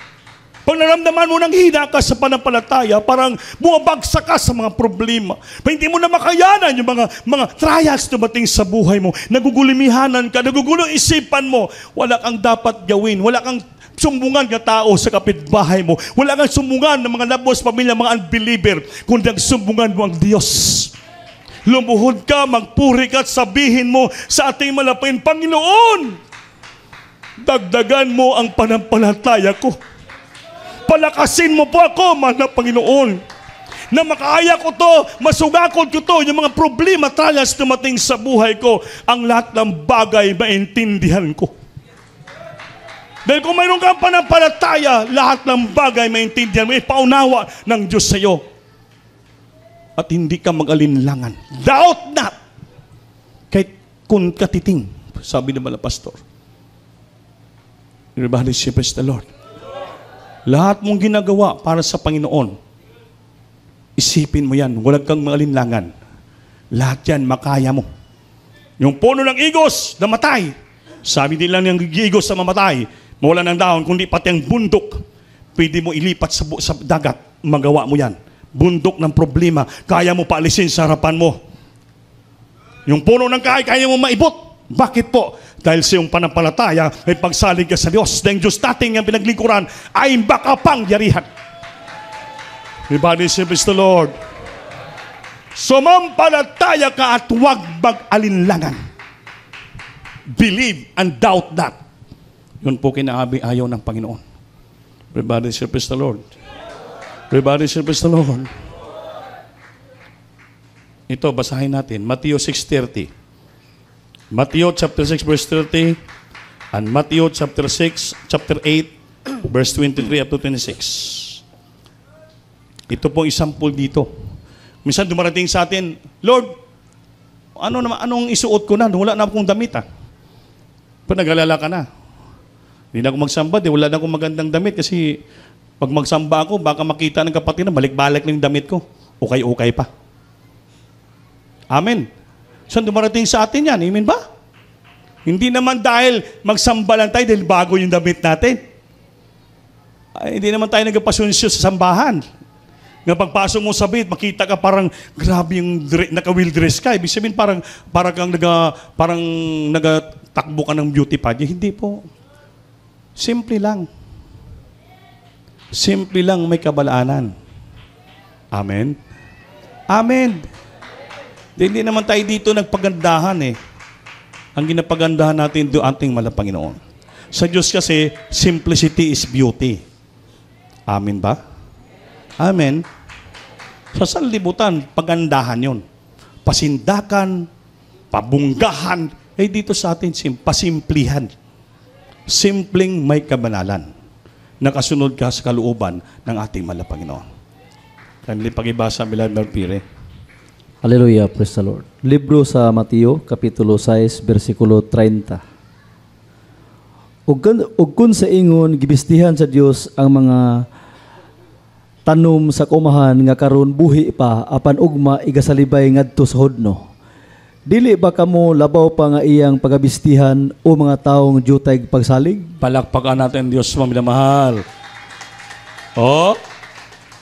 Pag naramdaman mo nang hina ka sa panampalataya, parang bumabagsak ka sa mga problema. Hindi mo na makayanan yung mga trials dumating sa buhay mo. Nagugulimihanan ka, nagugulong isipan mo. Wala kang dapat gawin. Wala kang sumbungan ka tao sa kapitbahay mo. Wala kang sumbungan ng mga labos, pamilya, mga unbeliever. Kundi ang sumbungan mo ang Diyos. Lumuhod ka, magpuri ka at sabihin mo sa ating malapin, Panginoon, dagdagan mo ang panampalataya ko. Palakasin mo po ako, mahal na Panginoon. na makaya ko to, masugakot ko to, yung mga problema, trials dumating sa buhay ko, ang lahat ng bagay maintindihan ko. Dahil kung mayroon kang panampalataya, lahat ng bagay maintindihan mo, ipaunawa ng Diyos sa iyo. At hindi ka mag-alinlangan. Doubt not. Kahit kung katiting, sabi naman ng pastor. Everybody praise the Lord. Lahat mong ginagawa para sa Panginoon, isipin mo yan, walang kang mag-alinlangan. Lahat yan, makaya mo. Yung puno ng igos, namatay. Sabi nila ng igos na mamatay, mawala ng dahon, kundi pati ang bundok, pwede mo ilipat sa dagat, magawa mo yan. Bundok ng problema, kaya mo paalisin sa harapan mo. Yung puno ng kahoy, kaya mo maibot. Bakit po? Dahil sa iyong panampalataya, ay pagsalig ka sa Diyos. Dahil Diyos nating ang pinaglingkuran ay makapangyarihan. Everybody say, praise the Lord. Sumampalataya ka at huwag mag-alinlangan. Believe and doubt not. Yun po kinaabi-ayaw ng Panginoon. Everybody say, praise the Lord. Everybody say, praise the Lord. Ito, basahin natin. Matthew 6:30. Matthew chapter 6 verse 30 and Matthew chapter 8 verse 23 up to 26. Ito pong example dito. Minsan dumarating sa atin, Lord, anong isuot ko na? Wala na akong damit Pag nag-alala ka na. Hindi na ako magsamba, wala na akong magandang damit kasi pag magsamba ako, baka makita ng kapatid na balik-balik ng damit ko. Okay pa. Amen. Saan dumarating sa atin yan? Amen ba? Hindi naman dahil magsamba lang tayo dahil bago yung damit natin. Ay, hindi naman tayo nagpasunsyo sa sambahan. Nga pagpasok mo sa bed, makita ka parang grabe yung naka-wheel dress ka. Ibig sabihin parang nagatakbo ka ng beauty pageant. Hindi po. Simple lang. Simple lang may kabalaanan. Amen? Amen. Hindi naman tayo dito nagpagandahan Ang ginapagandahan natin do ating Panginoon. Sa Diyos kasi, simplicity is beauty. Amen ba? Amen. Sa sanlibutan, pagandahan yon. Pasindakan, pabunggahan. Dito sa atin, pasimplihan. Simpleng may kabanalan. Nakasunod ka sa kalooban ng ating Panginoon. Kanili pag-ibasa, Milad Marpire. Hallelujah, praise the Lord. Libro sa Mateo, Kapitulo 6, versikulo 30. Ug kun sa ingon, gibistihan sa Dios ang mga tanom sa kumahan nga karon buhi pa, apan ugma igasalibay ngadto sa hodno. Dili ba kamo labaw pa nga iyang pagabistihan o mga taong jutay pagsalig? Palakpakan natin Diyos, mamahal.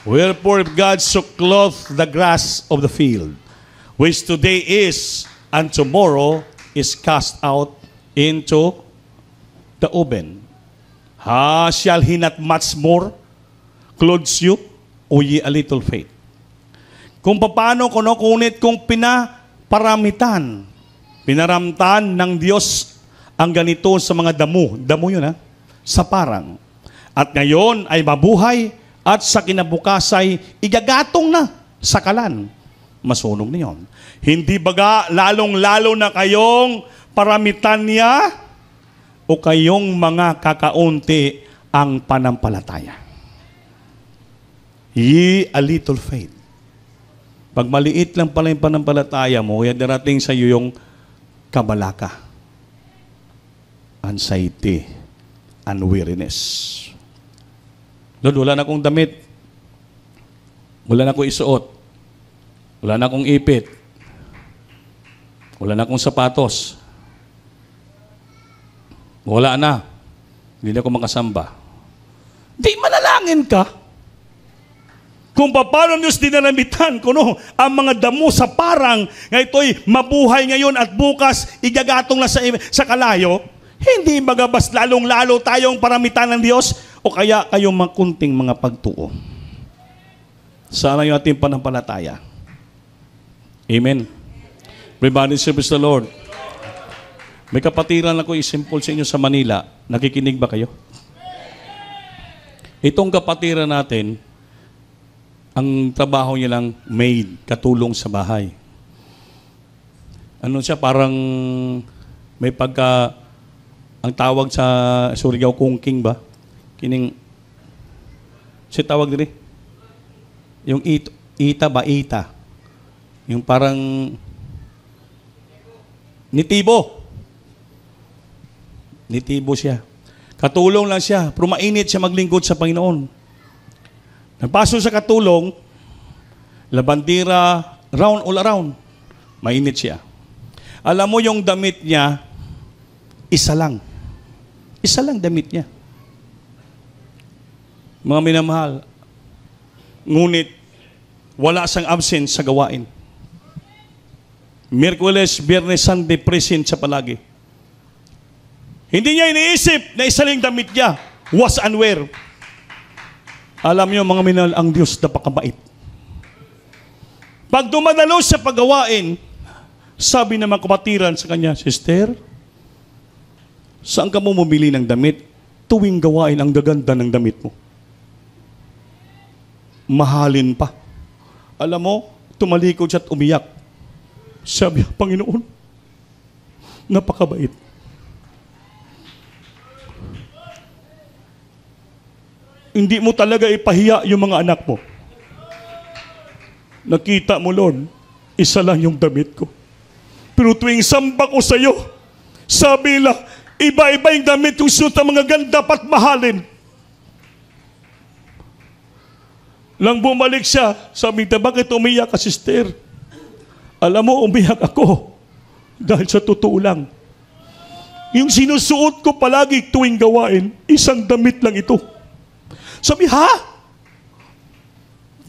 Wherefore God so clothed the grass of the field, which today is, and tomorrow is cast out into the oven. Shall he not much more clothes you, O ye a little faith? Kung paano kunit kung pinaramtan ng Diyos ang ganito sa mga damo yun sa parang. At ngayon ay mabuhay at sa kinabukasay igagatong na sa kalan. Masunog na yun. Hindi baga lalong-lalo na kayong paramitan niya o kayong mga kakaunti ang panampalataya? Ye a little faith. Pag maliit lang pala yung panampalataya mo, yan darating sa iyo yung kabalaka, anxiety, and weariness. Lord, wala na akong damit. Wala na akong isuot. Wala na akong ipit. Wala na akong sapatos. Wala na. Hindi na ako makasamba. Di manalangin ka. Kung paano Diyos dinalamitan ang mga damo sa parang nga ito'y mabuhay ngayon at bukas igagatong na sa kalayo, hindi magabas lalong-lalo tayong paramitan ng Diyos o kaya kayong makunting mga pagtuo. Sana yung ating panampalataya. Amen. Everybody praise the Lord. May kapatiran ako isimple sa inyo sa Manila. Nakikinig ba kayo? Itong kapatiran natin, Ang trabaho niya lang, maid, katulong sa bahay. Ano siya, parang may pagka, ang tawag sa Surigao, kungking ba? Kining, siya tawag din yung ita ba? Ita. Yung parang, nitibo. Nitibo siya. Katulong lang siya, pero mainit siya maglingkod sa Panginoon. Nagpaso sa katulong, labandira, round all around. Mainit siya. Alam mo yung damit niya, isa lang. Isa lang damit niya. Mga minamahal, ngunit wala siyang absent sa gawain. Miyerkules, Biyernes, Sunday, present siya palagi. Hindi niya iniisip na isa lang damit niya, was and wear. Alam niyo mga minahal, ang Diyos napakabait. Pag dumadalo sa paggawain, sabi ng mga kapatiran sa kanya, Sister, saan ka mo bumili ng damit? Tuwing gawain ang gaganda ng damit mo. Mahalin pa. Alam mo, tumalikod siya at umiyak. Sabi, Panginoon, napakabait. Hindi mo talaga ipahiya yung mga anak mo. Nakita mo, Lord, isa lang yung damit ko. Pero tuwing samba ko sa iyo, sabi nila, iba-iba yung damit yung suot ang mga ganda dapat mahalin. Lang bumalik siya, sabi niya, bakit umiyak ka, sister? Alam mo, umiyak ako. Dahil sa totoo lang. Yung sinusuot ko palagi tuwing gawain, isang damit lang ito. Sabi, ha?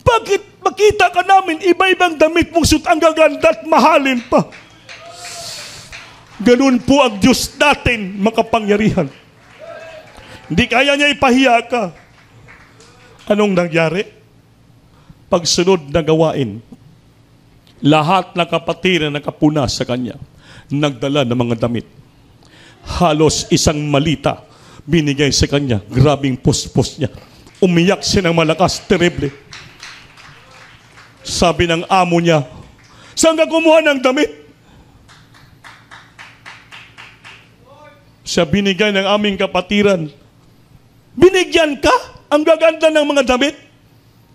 Bakit makita ka namin iba-ibang damit mong suot ang gaganda at mahalin pa? Ganun po ang Diyos natin, makapangyarihan. Hindi kaya niya ipahiya ka. Anong nangyari? Pagsunod na gawain, lahat ng kapatiran na nakapuna sa kanya, nagdala ng mga damit. Halos isang malita binigay sa kanya. Grabing puspos niya. Umiyak siya ng malakas, terrible. Sabi ng amo niya, saan ka kumuha ng damit? Siya binigay ng aming kapatiran. Binigyan ka? Ang gaganda ng mga damit?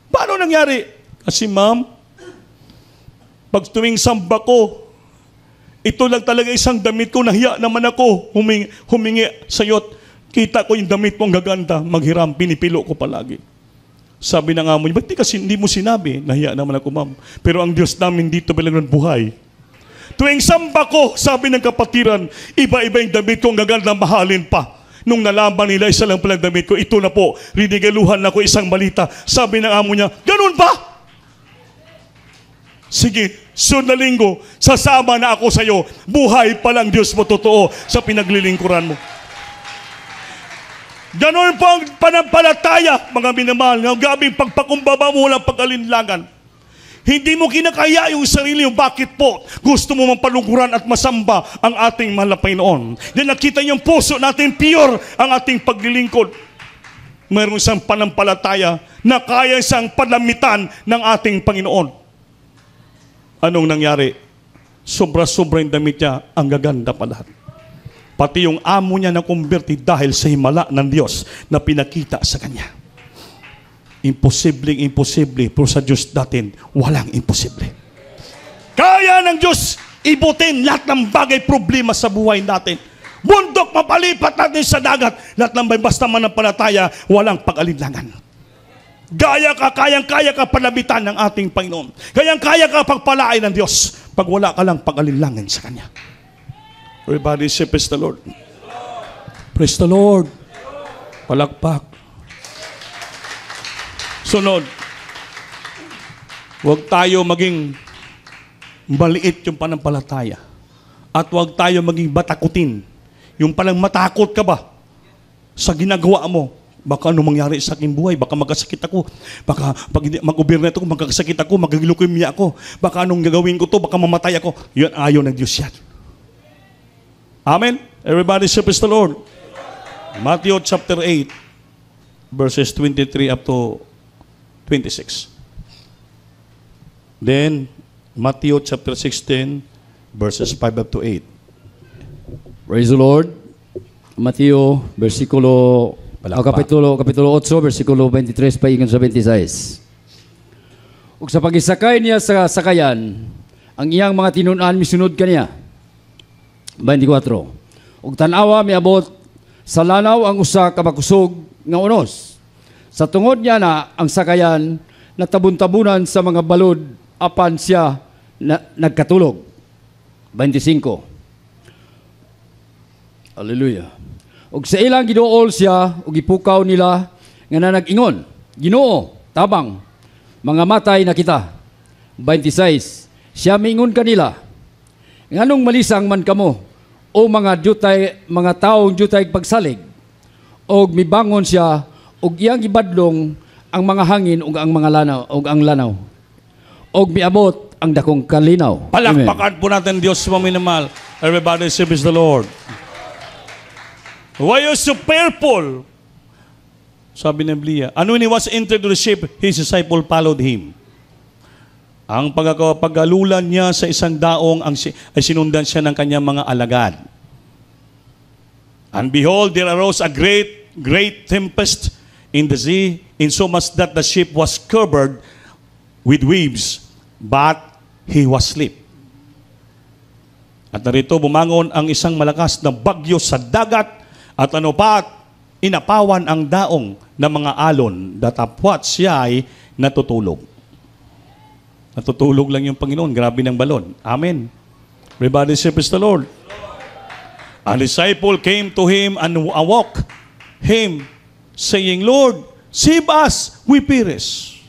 Paano nangyari? Kasi ma'am, pag tuwing samba ko, ito lang talaga isang damit ko, nahiya naman ako, humingi sa'yo. Kita ko yung damit mo ang gaganda, maghiram, pinipilo ko palagi. Sabi ng amo niya, ba't kasi hindi mo sinabi? Nahiya naman ako, ma'am. Pero ang Diyos namin dito bilang buhay. Tuwing samba ko, sabi ng kapatiran, iba-iba yung damit ko ang gaganda, mahalin pa. Nung nalaman nila, isa lang palang damit ko, ito na po, rinigaluhan ako isang balita. Sabi ng amo niya, ganun ba? Sige, sunod na linggo, sasama na ako sa iyo. Buhay pa lang Diyos mo totoo sa pinaglilingkuran mo. Ganon po ang panampalataya, mga minamahal, ng gabing pagpakumbaba mo walang pag-alinlangan. Hindi mo kinakaya yung sarili mo. Bakit po? Gusto mo mampalungkuran at masamba ang ating mahal na Panginoon. Then nakita yung puso natin, pure ang ating paglilingkod. Mayroon siyang panampalataya na kaya siyang palamitan ng ating Panginoon. Anong nangyari? Sobra-sobra yung damit niya, ang gaganda pa lahat. Pati yung amo niya na converted dahil sa himala ng Diyos na pinakita sa kanya. Imposible, pero sa Diyos natin, walang imposible. Kaya ng Diyos ibutin lahat ng bagay problema sa buhay natin. Bundok, mapalipat natin sa dagat. Lahat ng may basta manampalataya, walang pag-alinlangan. Kayang-kaya ka palabitan ng ating Panginoon. Kayang-kaya ka pagpalain ng Diyos pag wala ka lang pag-alinlangan sa Kanya. Everybody say, praise the Lord. Praise the Lord. Palakpak. Sunod. Huwag tayo maging maliit yung panampalataya. At huwag tayo maging batakutin. Yung palang matakot ka ba sa ginagawa mo? Baka anong mangyari sa aking buhay? Baka magkasakit ako. Baka pag mag-ubirnet ako, magkasakit ako, mag-leukemia ako. Baka anong gagawin ko to? Baka mamatay ako. Yun, ayaw ng Diyos yan. Amen? Everybody say, praise the Lord. Matthew chapter 8, verses 23 up to 26. Then, Matthew chapter 16, verses 5 up to 8. Praise the Lord. Mateo, versikulo, kapitulo 8, versikulo 23 paingon sa 26. Ug sa pagisakay niya sa sakayan, ang iyang mga tinunan misunod kaniya. 24. Ug tan-awa miabot sa lanaw ang usa ka makusog nga unos. Sa tungod niya na ang sakayan natabun-tabunan sa mga balod apan siya nagkatulog. 25. Hallelujah. Ug sa ilang giduol siya ug ipukaw nila nga nag-ingon, Ginoo, tabang, mga matay na kita. 26. Siya mingon kanila, nganong malisang man kamo, o mga taong jutay pagsalig, og mibangon siya og iyang ibadlong ang mga hangin ug ang mga lanaw og ang lanaw. Og miabot ang dakong kalinaw. Palakpakan po natin Diyos maminamahal. Everybody service the Lord. Why are you so fearful? Sabi ng Biblia. And when he was entered to the ship, his disciple followed him. Ang pagalulan niya sa isang daong ay sinundan siya ng kanyang mga alagad. And behold, there arose a great tempest in the sea, insomuch that the ship was covered with waves, but he was asleep. At narito bumangon ang isang malakas na bagyo sa dagat, at inapawan ang daong ng mga alon, datapwat siya ay natutulog. Natutulog lang yung Panginoon. Grabe ng balon. Amen. Everybody say, praise the Lord. A disciple came to him and awoke him, saying, Lord, save us, we perish.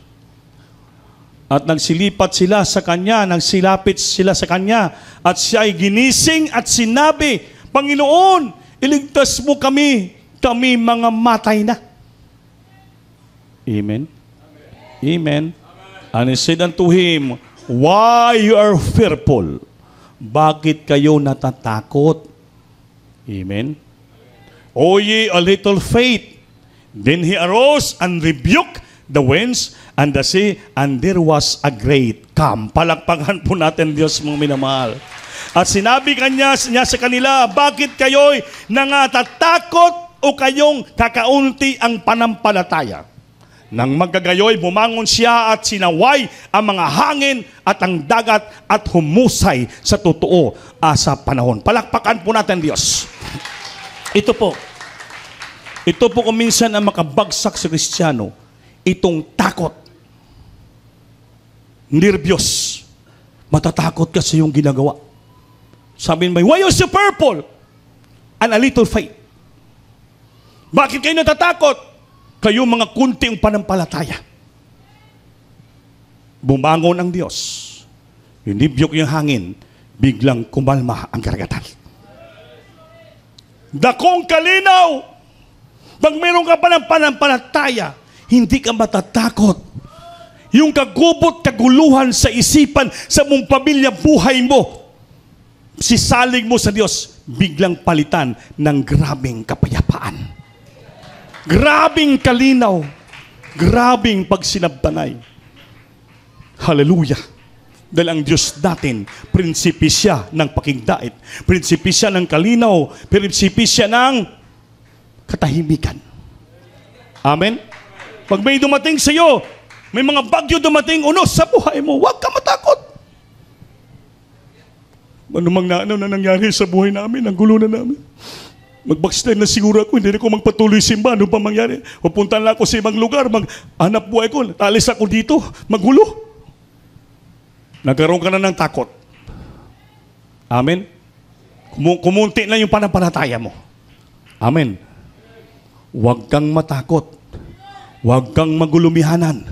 At nagsilipit sila sa kanya, at siya ay ginising at sinabi, Panginoon, iligtas mo kami mga matay na. Amen. Amen. And he said unto him, why you are fearful? Bakit kayo natatakot? Amen. O ye a little faith. Then he arose and rebuked the winds and the sea, and there was a great calm. Palakpakan po natin Diyos mong minamahal. At sinabi niya sa kanila, bakit kayo'y nangatatakot o kayong kakaunti ang panampalataya? Nang magagayoy, bumangon siya at sinaway ang mga hangin at ang dagat at humusay sa totoo sa panahon. Palakpakan po natin Diyos. Ito po kung minsan ang makabagsak sa Kristiyano, itong takot. Nervyos. Matatakot ka sa iyong ginagawa. Sabi niya, why are you so fearful? And a little faith. Bakit kayo natatakot? Kayo mga kunting panampalataya. Bumangon ang Diyos. Hinibyok yung hangin, biglang kumalma ang karagatan. Dakong kalinaw. Pag meron ka pa ng panampalataya, hindi ka matatakot. Yung kagubot, kaguluhan sa isipan, sa mong pamilya, buhay mo, sisalig mo sa Diyos, biglang palitan ng grabing kapayapaan. Grabing kalinaw. Grabing pagsinabtanay. Hallelujah. Dahil ang Diyos natin, prinsipi siya ng pakigdait, prinsipi siya ng kalinaw, prinsipi siya ng katahimikan. Amen? Pag may dumating sa iyo, may mga bagyo dumating unos sa buhay mo, huwag ka matakot. Ano na nangyari sa buhay namin, ang gulo na namin. Mag-backslide na siguro ako, hindi na ako magpatuloy simba, ano pa mangyari? Pupunta na ako sa ibang lugar, maghanap buhay ko, talis ako dito, magulo. Nagkaroon ka na ng takot. Amen? Kumunti na yung panampalataya mo. Amen? Huwag kang matakot. Huwag kang magulumihanan.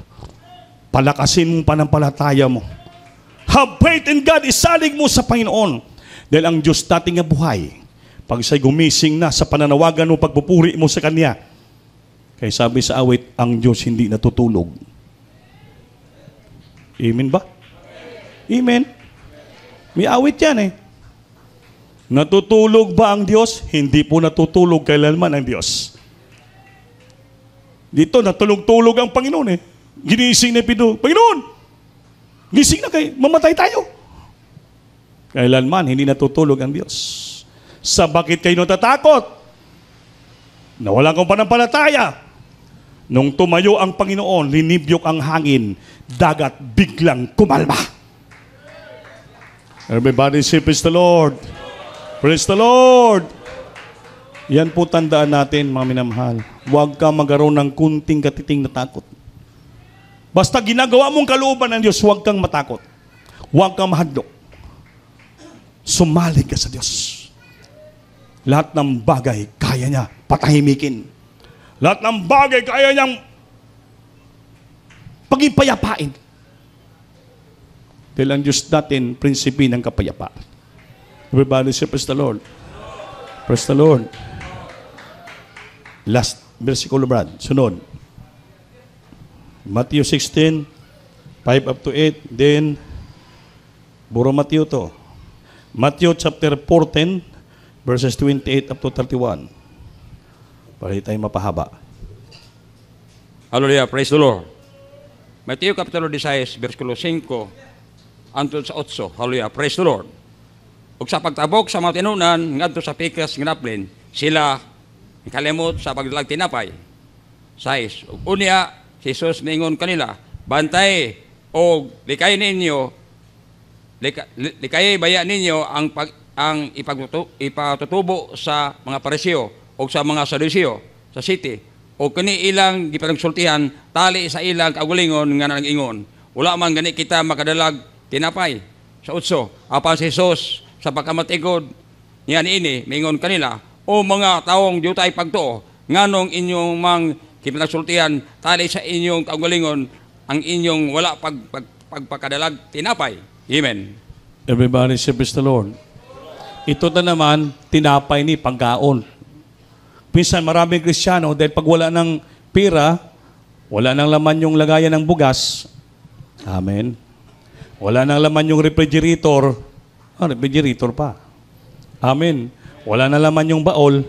Palakasin mong panampalataya mo. Have faith in God, isalig mo sa Panginoon. Dahil ang Diyos dating nga buhay, pag siya'y gumising na sa pananawagan mo, pagpupuri mo sa Kanya, kaya sabi sa awit, ang Diyos hindi natutulog. Amen ba? Amen. May awit yan eh. Natutulog ba ang Diyos? Hindi po natutulog kailanman ang Diyos. Dito, natulog-tulog ang Panginoon eh. Ginising na Panginoon, Gising na kayo, mamatay tayo. Kailanman, hindi natutulog ang Diyos. Sa bakit kayo natatakot? Nawalan kong panampalataya. Nung tumayo ang Panginoon, linibyok ang hangin, dagat biglang kumalma. Everybody say, praise the Lord. Praise the Lord. Yan po tandaan natin, mga minamahal. Huwag ka magkaroon ng kunting katiting na takot. Basta ginagawa mong kalooban ng Diyos, huwag kang matakot. Huwag kang mahadlok. Sumalig ka sa Diyos. Lahat ng bagay, kaya niya patahimikin. Lahat ng bagay, kaya niyang pagipayapain. Dahil ang Diyos natin, prinsipi ng kapayapaan. Everybody say, praise the Lord. Praise the Lord. Last versikulo, Brad. Sunod. Matthew 16, 5 up to 8. Then, Buro Matthew to. Matthew chapter 14, verses 28 up to 31. Para hindi tayo mapahaba. Hallelujah, praise the Lord. Mateo Kapitulo 16, versikulo 5, antod sa 8. Hallelujah, praise the Lord. Ug sa pagtabok sa mga tinunan, ngadto sa pikas nga naplin, sila ikalimot sa pagdalag tinapay. 6. Ug unya, si Jesus ningon kanila, bantay o likay ninyo, likay baya ninyo ang ipatutubo sa mga Pariseo o sa mga Saduceo sa city o kani ilang gipanagsultihan tali sa ilang kaugalingon nga nag-ingon wala man gani kita makadalag tinapay sa 8. Apan si Jesus sa pagkamatigod niya niini mingon kanila o mga taong diutay pagtuo nganong inyong mang gipanagsultihan tali sa inyong kaugalingon ang inyong wala pagpakadalag tinapay. Amen. Everybody say, praise the Lord. Ito na naman, tinapay ni pagkaon. Minsan maraming Kristiyano, dahil pag wala ng pera, wala nang laman yung lagayan ng bugas. Amen. Wala nang laman yung refrigerator. Refrigerator pa. Amen. Wala nang laman yung baol.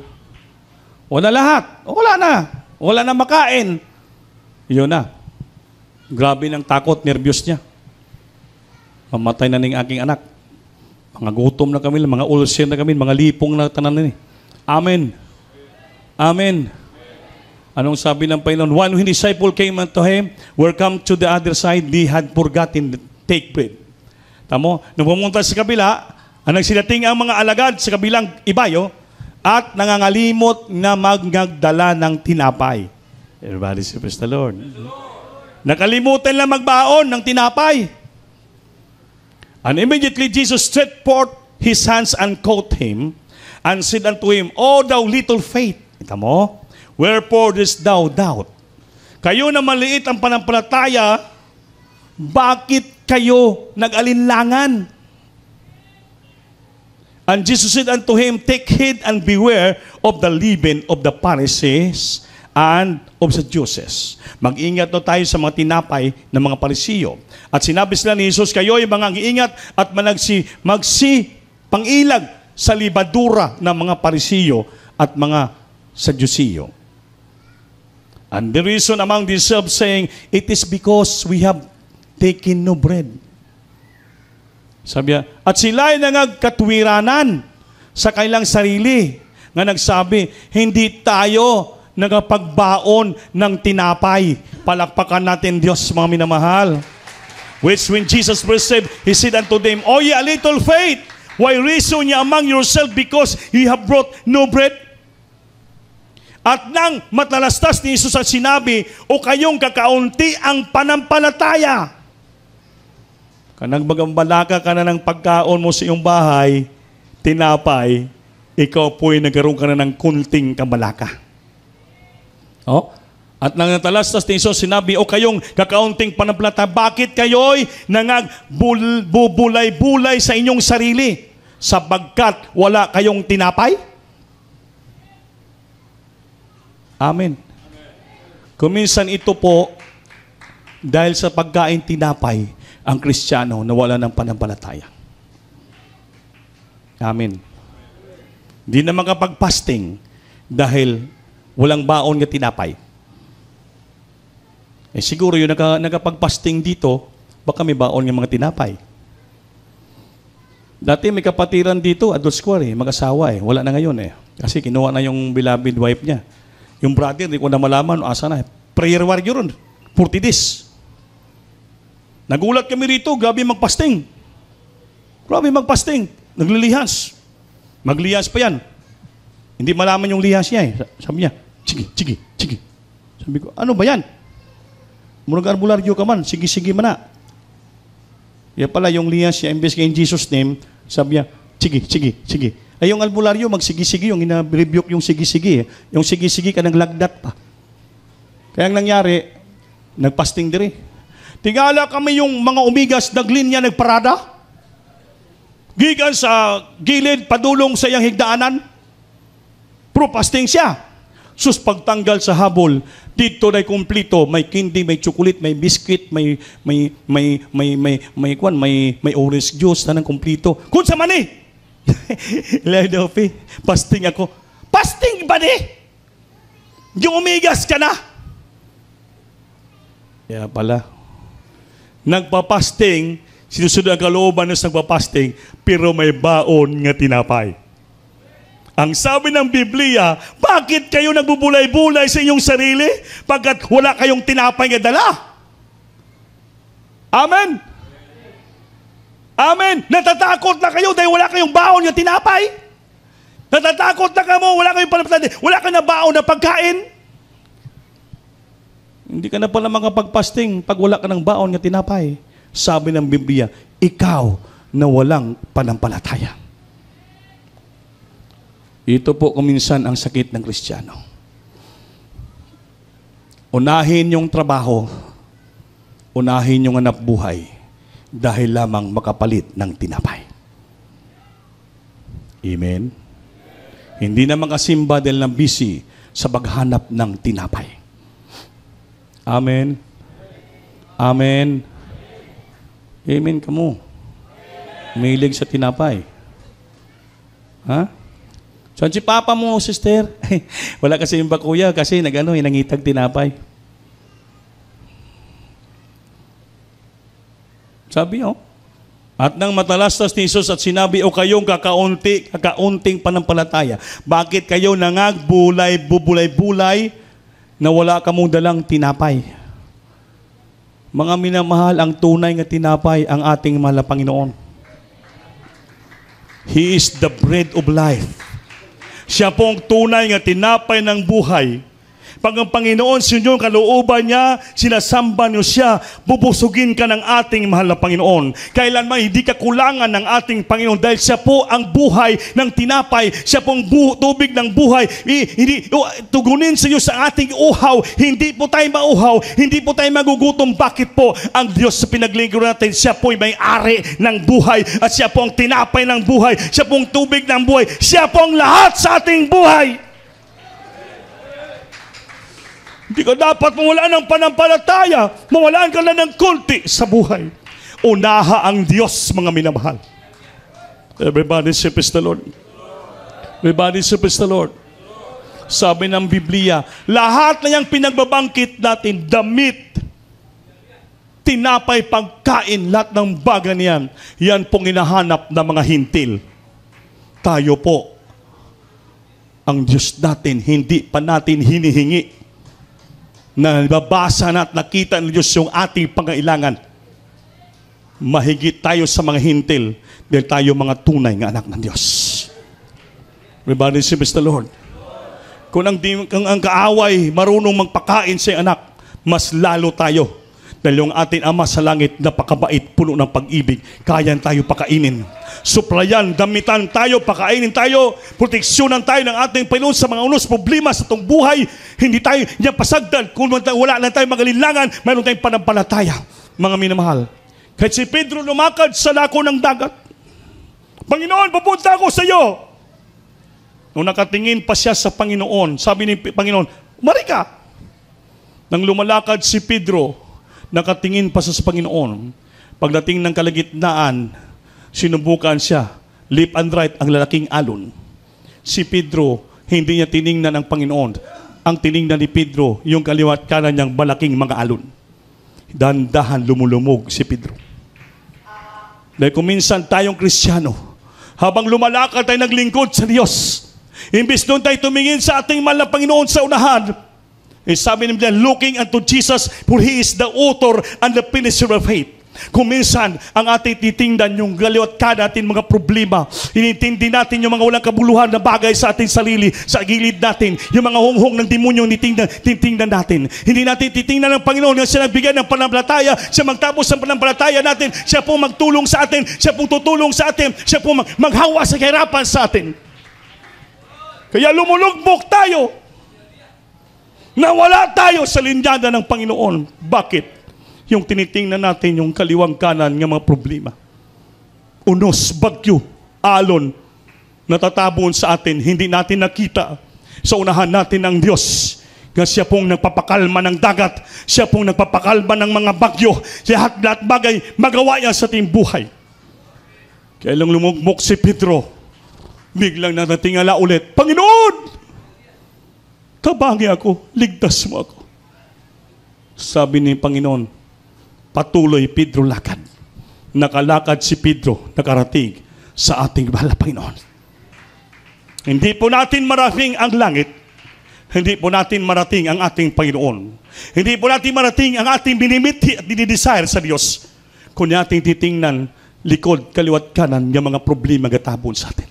Wala lahat. Wala na. Wala na makain. Yun na. Grabe ng takot, nervyos niya. Mamatay na ng aking anak. Mga gutom na kami, mga ulcer na kami, mga lipong na tanan ni. Amen. Amen. Anong sabi ng Panginoon? One when disciple came unto him, were come to the other side, they had forgotten to take bread. Tamo, nung pumunta sa kabila, ang nagsidating ang mga alagad sa kabilang ibayo, at nangangalimot na magdala ng tinapay. Everybody say, praise the Lord. Nakalimutan lang magbaon ng tinapay. And immediately Jesus stretched forth his hands and caught him, and said unto him, O thou little faith, ita mo, wherefore dost thou doubt? Kayo na maliit ang panampalataya, bakit kayo nag-alinlangan? And Jesus said unto him, Take heed and beware of the leaven of the Pharisees and of the Jews. Mag-ingat na tayo sa mga tinapay ng mga Parisiyo. At sinabi sila ni Jesus, kayo ay mga ingat at pangilag sa libadura ng mga Parisiyo at mga Sadduceo. And the reason among themselves saying, it is because we have taken no bread. Sabi niya, at sila ay nangagkatwiranan sa kailang sarili nga nagsabi, hindi tayo nagapagbaon ng tinapay. Palakpakan natin Diyos, mga minamahal. Which when Jesus received, he said unto them, O ye a little faith, why reason ye among yourselves because ye have brought no bread? At nang matalastas ni Jesus ang sinabi, o kayong kakaunti ang panampalataya. Kanang bagambalaka ka na ng pagkaon mo sa iyong bahay, tinapay, ikaw po'y nagkaroon ka na ng kunting kabalaka. Oh? At nang natalastas ni Jesus sinabi, o kayong kakaunting panampalataya, bakit kayo'y nangagbubulay-bulay sa inyong sarili sapagkat wala kayong tinapay? Amen. Kuminsan ito po, dahil sa pagkain tinapay, ang Kristiyano nawala ng panampalataya. Amen. Di na makapag-fasting dahil walang baon nga tinapay. Eh siguro yung nakapag-fasting dito, Baka may baon ng mga tinapay. Dati may kapatiran dito, adult square mag-asawa Wala na ngayon Kasi kinuha na yung beloved wife niya. Yung brother, hindi ko na malaman, asa na. Prayer warrior ron, 40 days. Nagulat kami rito, grabe magpasting. Grabe magpasting. Naglilihas. Maglihas pa yan. Hindi malaman yung lihas niya Sabi niya, sige. Sabi ko, ano ba yan? Murag albularyo ka man, sige man na. Yan pala yung lihas niya, imbes kay in Jesus name, sabi niya, sige. Ay yung albularyo, magsigi-sige, yung ina-rebuke yung sige-sige. Yung sige-sige ka nang lagdat pa. Kaya ang nangyari, nagpasting diri. Tingala kami yung mga umigas, naglinya, nagparada. Gikan sa gilid, padulong sa iyang higdaanan. Pro-pasting siya. Sus pagtanggal sa habol, dito na kumplito, may candy, may chocolate, may biscuit, may orange juice na ng kumplito. Kung sa mani, Ledopi, pasting ako. Pasting ba di? Yung umigas ka na. Kaya pala, nagpapasting, sinusunod ang kalooban ng nagpapasting, pero may baon nga tinapay. Ang sabi ng Biblia, bakit kayo nagbubulay-bulay sa inyong sarili pagkat wala kayong tinapay nga dala? Amen? Amen? Natatakot na kayo dahil wala kayong baon nga tinapay? Natatakot na kayo, wala kayong panapatid, wala kayong baon na pagkain? Hindi ka na pala makapagpasting pag wala ka ng baon nga tinapay. Sabi ng Biblia, ikaw na walang panampalataya. Ito po kuminsan ang sakit ng Kristiyano. Unahin yung trabaho, unahin yung hanap buhay, dahil lamang makapalit ng tinapay. Amen? Hindi na makasimba dahil na busy sa paghanap ng tinapay. Amen? Amen? Amen ka mo. Mahilig sa tinapay. Ha? Saan si Papa mo, sister? Wala kasi yung bakuya kasi nangitag tinapay. Sabi at nang matalastas ni Jesus at sinabi, o kayong kakaunting panampalataya, bakit kayo buburay-bulay na wala kamong dalang tinapay? Mga minamahal, ang tunay nga tinapay ang ating mahal na Panginoon. He is the bread of life. Siya pong tunay nga tinapay ng buhay. Pag ang Panginoon sa inyong kalooban niya, sinasamba niyo siya, bubusugin ka ng ating mahal na Panginoon. Kailanman hindi ka kulangan ng ating Panginoon dahil siya po ang buhay ng tinapay. Siya pong tubig ng buhay. Tugunin sa iyo sa ating uhaw. Hindi po tayo mauhaw. Hindi po tayo magugutom. Bakit po? Ang Diyos sa pinaglingkod natin, siya po ay may-ari ng buhay. At siya po ang tinapay ng buhay. Siya po ang tubig ng buhay. Siya po ang lahat sa ating buhay. Hindi ka dapat mawalaan ng panampalataya. Mawalaan ka na ng konti sa buhay. Unaha ang Diyos, mga minamahal. Everybody say praise the Lord. Everybody say praise the Lord. Sabi ng Biblia, lahat na yung pinagbabangkit natin, damit, tinapay, pagkain, lahat ng bagay niyan, yan pong hinahanap ng mga hintil. Tayo po, ang Diyos natin, hindi pa natin hinihingi na nababasa na at nakita ng Diyos yung ating pangailangan. Mahigit tayo sa mga hintil dahil tayo mga tunay nga anak ng Diyos. Everybody say, praise the Lord. Kung ang kaaway marunong magpakain sa anak, mas lalo tayo. Dahil yung ating Ama sa langit, napakabait, puno ng pag-ibig, kaya tayo pakainin. Suplayan, damitan tayo, pakainin tayo, proteksyonan tayo ng ating Panginoon sa mga unos problema sa itong buhay. Hindi tayo niya pasagdan. Kung wala lang tayo magalinlangan, mayroon tayong panampalataya. Mga minamahal, kahit si Pedro lumakad sa lako ng dagat, Panginoon, pupunta ako sa iyo. Nung nakatingin pa siya sa Panginoon, sabi ni Panginoon, umari ka. Nang lumalakad si Pedro, nakatingin pa sa Panginoon. Pagdating ng kalagitnaan, sinubukan siya, left and right, ang lalaking alon. Si Pedro, hindi niya tiningnan ang Panginoon. Ang tiningnan ni Pedro, yung kaliwat kanan niyang malaking mga alon. dahan-dahan lumulumog si Pedro. Dahil kung minsan tayong Kristiyano, habang lumalakad tayo naglingkod sa Diyos, imbis doon tayo tumingin sa ating mahal na Panginoon sa unahan, sabi nila, looking unto Jesus, for He is the author and the finisher of faith. Kung minsan, ang ating titingnan yung galiwat ka natin mga problema, inintindi natin yung mga walang kabuluhan na bagay sa ating sarili, sa gilid natin, yung mga hunghong ng demonyo titingnan natin. Hindi natin titingnan ng Panginoon na siya nagbigay ng pananampalataya, siya magtapos ng pananampalataya natin, siya pong magtulong sa atin, siya pong tutulong sa atin, siya pong maghawa sa kahirapan sa atin. Kaya lumulugbok tayo, nawala tayo sa linyada ng Panginoon. Bakit? Yung tinitingnan natin yung kaliwang kanan ng mga problema. Unos, bagyo, alon, natatabon sa atin, hindi natin nakita. Sa unahan natin ang Diyos. Kasi siya pong nagpapakalma ng dagat, siya pong nagpapakalma ng mga bagyo, lahat bagay magawa niya sa ating buhay. Kaya lang lumugmok si Pedro, biglang natatingala ulit, Panginoon! Tabangi ako, ligtas mo ako. Sabi ni Panginoon, patuloy Pedro lakad. Nakalakad si Pedro, nakarating sa ating mahal na Panginoon. Hindi po natin marating ang langit. Hindi po natin marating ang ating Panginoon. Hindi po natin marating ang ating binimiti at dinidesire sa Diyos. Kung natin titingnan, likod, kaliwat, kanan, yung mga problema gatabon sa atin.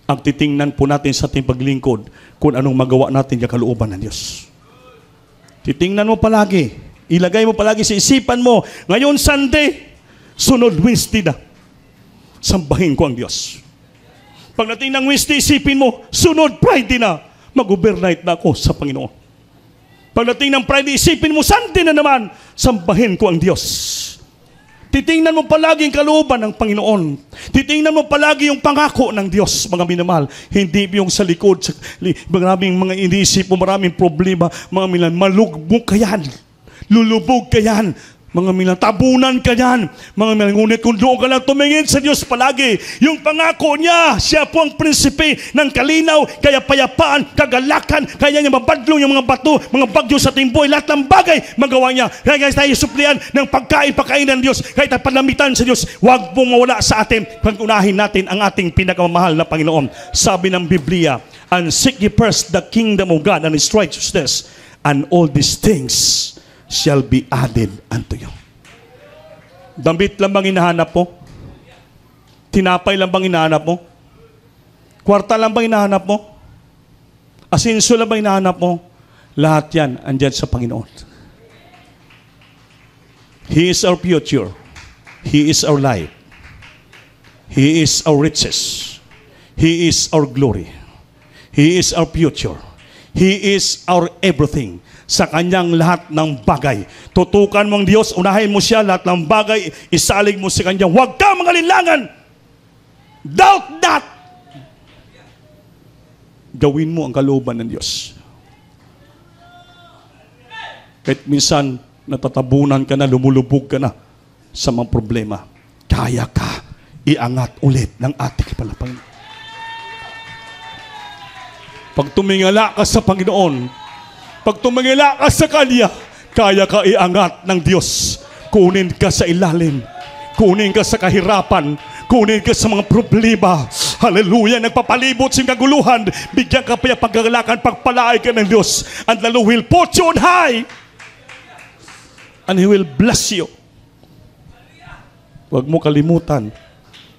Ang titingnan po natin sa ating paglingkod kung anong magawa natin yung kalooban ng Diyos. Titingnan mo palagi. Ilagay mo palagi sa isipan mo, ngayon Sunday, sunod Wednesday na. Sambahin ko ang Diyos. Pagdating ng Wednesday, isipin mo, sunod Friday na. Mag-overnight na ako sa Panginoon. Pagdating ng Friday, isipin mo, Sunday na naman, sambahin ko ang Diyos. Titingnan mo palagi ang kalooban ng Panginoon. Titingnan mo palagi yung pangako ng Diyos, mga minamahal. Hindi yung sa likod, maraming mga iniisip mo, maraming problema, mga minamahal, malugbog ka yan. Lulubog ka yan. Mga minamahal, tabunan ka yan. Mga minamahal, ngunit kung doon ka lang tumingin sa Diyos palagi, yung pangako niya, siya po ang prinsipe ng kalinaw, kaya payapaan, kagalakan, kaya niya mabadlong yung mga bato, mga bagyo sa ating buhay, lahat ng bagay magawa niya. Kaya tayo suplian ng pagkain ng Diyos, kaya tayo panamitan sa Diyos, huwag pong mawala sa atin, pag-unahin natin ang ating pinakamamahal na Panginoon. Sabi ng Biblia, and seek ye first the kingdom of God and His righteousness, and all these things shall be added unto you. Damit lang bang hinahanap mo? Tinapay lang bang hinahanap mo? Kwarta lang bang hinahanap mo? Asinso lang bang hinahanap mo? Lahat yan andyan sa Panginoon. He is our future. He is our life. He is our riches. He is our glory. He is our future. He is our everything. Sa kanyang lahat ng bagay. Tutukan mo ang Diyos, unahin mo siya, lahat ng bagay, isalig mo sa kanya. Huwag ka mga linlangan. Doubt that. Gawin mo ang kalooban ng Diyos. Kahit minsan, natatabunan ka na, lumulubog ka na sa mga problema. Kaya ka iangat ulit ng ating palapangin. Pag tumingala ka sa Panginoon, pag tumingala ka sa Kanya, kaya ka iangat ng Diyos. Kunin ka sa ilalim. Kunin ka sa kahirapan. Kunin ka sa mga problema. Hallelujah. Nagpapalibot sa kaguluhan. Bigyan ka pa yung paggagalakan. Pagpalaay ka ng Diyos. And the Lord will put you on high. And He will bless you. Huwag mo kalimutan.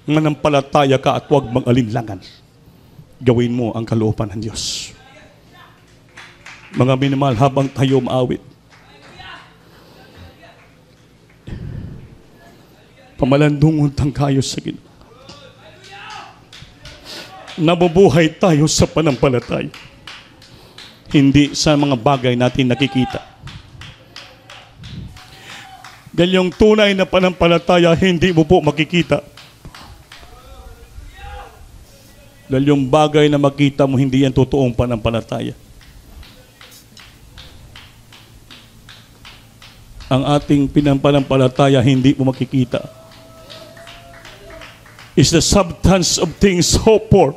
Manampalataya ka at huwag mag-alinlangan. Gawin mo ang kalooban ng Diyos. Mga minamahal, habang tayo maawit, pamalandungon kayo sa Ginoo. Nabubuhay tayo sa panampalataya. Hindi sa mga bagay natin nakikita. Dahil yung tunay na panampalataya, hindi mo po makikita. Dahil yung bagay na makita mo, hindi yan totoong panampalataya. Ang ating pinampanampalataya hindi mo makikita. Is the substance of things hoped for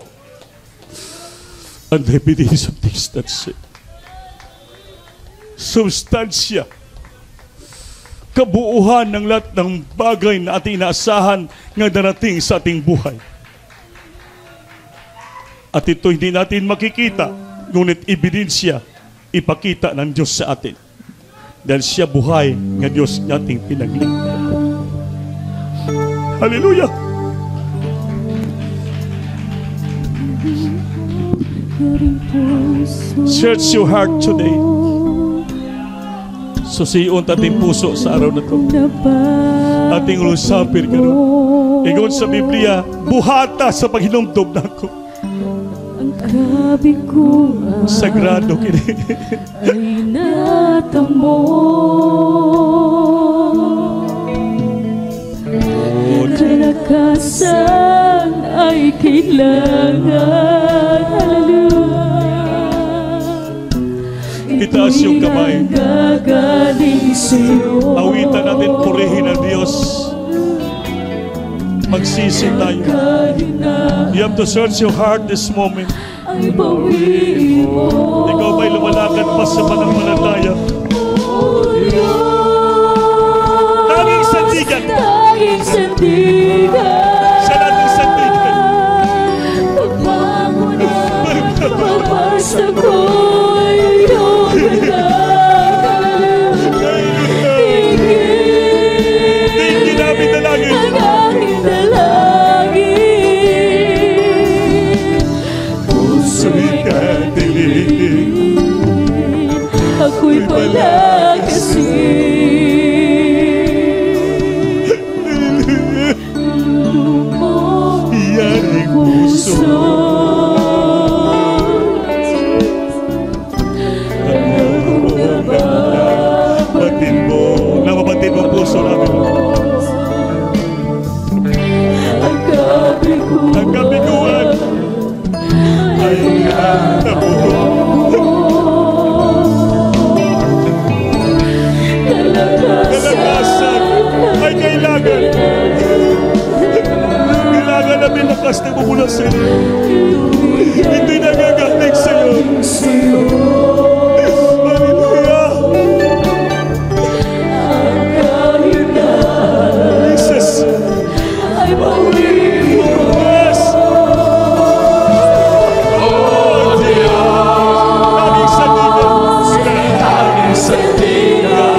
and the evidence of things not seen. Substansya. kabuuhan ng lahat ng bagay na ating inaasahan nga darating sa ating buhay. At ito hindi natin makikita, ngunit ebidensya ipakita ng Diyos sa atin. Dahil siya buhay nga Diyos nating pinagligtas. Hallelujah! Search your heart today. Susiyon ating puso sa araw na ito. Ating lusapir karon. Ingon sa Biblia, buhata sa paghinumdum nako. Ang gabi ko Sagrado kini. ay natamo. Kalakasan ay kailangan. Hallelujah. Itaas yung kamay. Gagaling sa'yo. Awitan natin, purihin ang Diyos. Magsisi tayo. You have to search your heart this moment. Ay bawiin mo. Ikaw ba'y lumalakad pa sa pananampalataya? Tanging sandigan. Tanging sandigan. Siya nating sandigan. Pagbangon na, pagpasa ko'y iyong Tingin namin dalangin. ang aking dalangin. Puso'y katilig. Ako'y Iyaring puso. Batin mo. Nababatin mo ang puso namin. Ang kabiguan ay natamo. Kalakasan ay kailangan. Kailangan namin lakas na bumula sa iyo. Hindi nagagaling sa iyo. Hallelujah. Jesus. Yes. Oh, Diyos. Aming sandigan. Aming sandigan.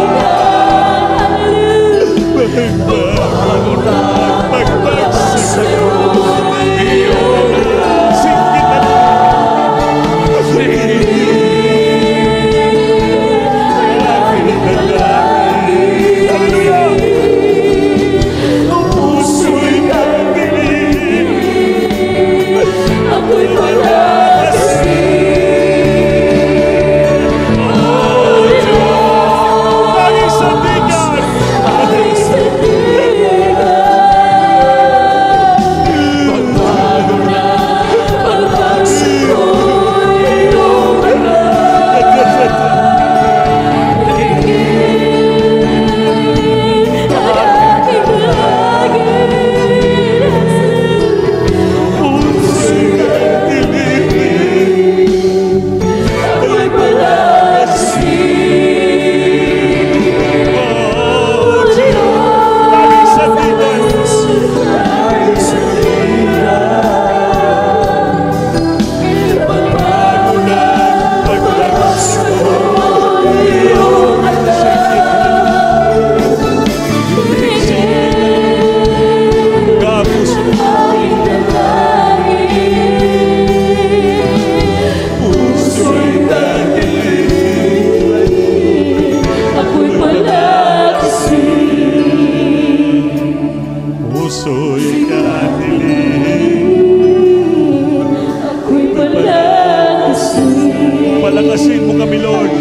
Palakasin mo kami, Lord,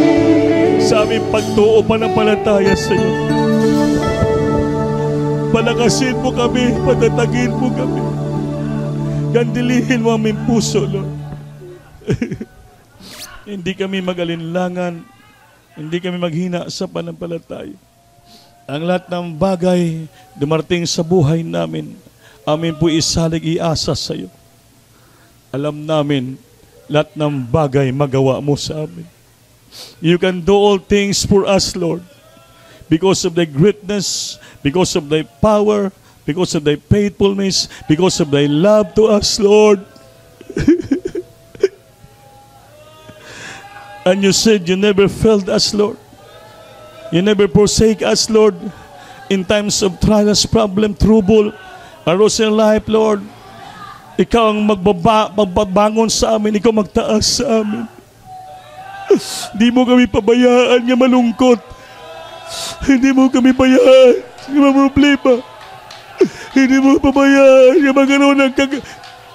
sa aming pagtuo pananampalataya sa iyo. Palakasin mo kami, patatagin mo kami. Gandilihin mo aming puso, Lord. Hindi kami magalinlangan, hindi kami maghina sa pananampalataya. Ang lahat ng bagay dumarating sa buhay namin, amin po isalig iasa sa iyo. Alam namin, lahat ng bagay magawa mo sa amin. You can do all things for us, Lord. because of thy greatness, because of thy power, because of thy faithfulness, because of thy love to us, Lord. And you said you never failed us, Lord. You never forsake us, Lord, in times of trials, problem, trouble, around in life, Lord. Ikaw ang magbabangon sa amin, ikaw magtaas sa amin. Hindi mo kami pabayaan nga malungkot. Hindi mo kami bayaan nga problema. Hindi mo pabayaan nga magkaroon ng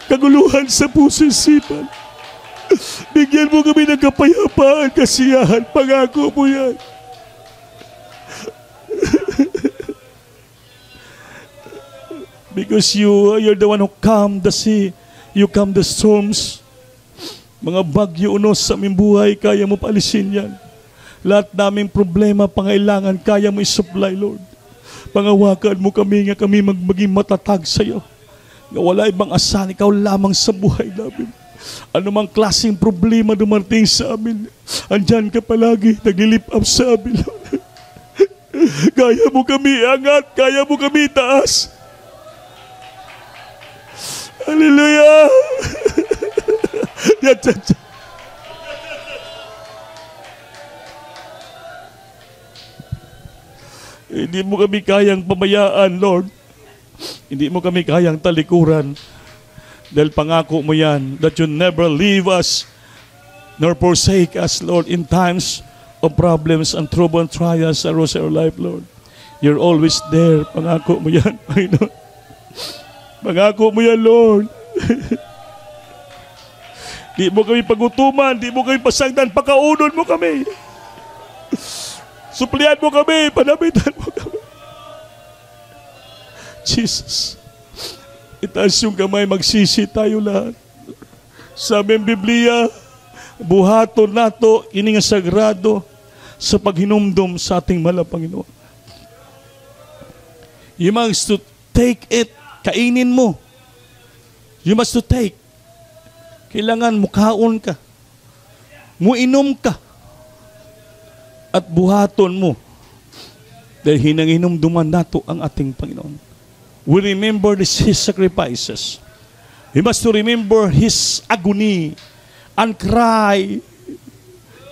kaguluhan sa puso isipan. Bigyan mo kami ng kapayapaan, kasiyahan. Pangako mo yan. Because you're the one who calm the sea. You calm the storms. Mga bagyo unos sa aming buhay, kaya mo paalisin yan. Lahat naming problema, pangailangan, kaya mo isupply, Lord. Pangawakan mo kami nga kami maging matatag sa iyo. Nga wala ibang asahan, ikaw lamang sa buhay namin. Ano mang klaseng problema dumating sa amin, andyan ka palagi, nag-lift up sa amin, Lord. Kaya mo kami angat, kaya mo kami taas. Hallelujah! Hindi mo kami kayang pabayaan, Lord. Hindi mo kami kayang talikuran. Dahil pangako mo yan, that you never leave us nor forsake us, Lord, in times of problems and trouble and trials across our life, Lord. You're always there. Pangako mo yan, Panginoon. Pangako mo yan, Lord. Di mo kami pagutuman, di mo kami pasagdan, pakaunon mo kami. Suplihan mo kami, panamitan mo kami. Jesus, itaas yung kamay, magsisi tayo lahat. Sa aming Biblia, buhaton nato, ini nga sagrado sa paghinumdum sa ating mahal na Panginoon. You must to take it, kainin mo. You must to take. Kailangan mukaon ka. Muinom ka. At buhaton mo. Dahil hinanginumduman nato ang ating Panginoon. We remember His sacrifices. We must to remember His agony and cry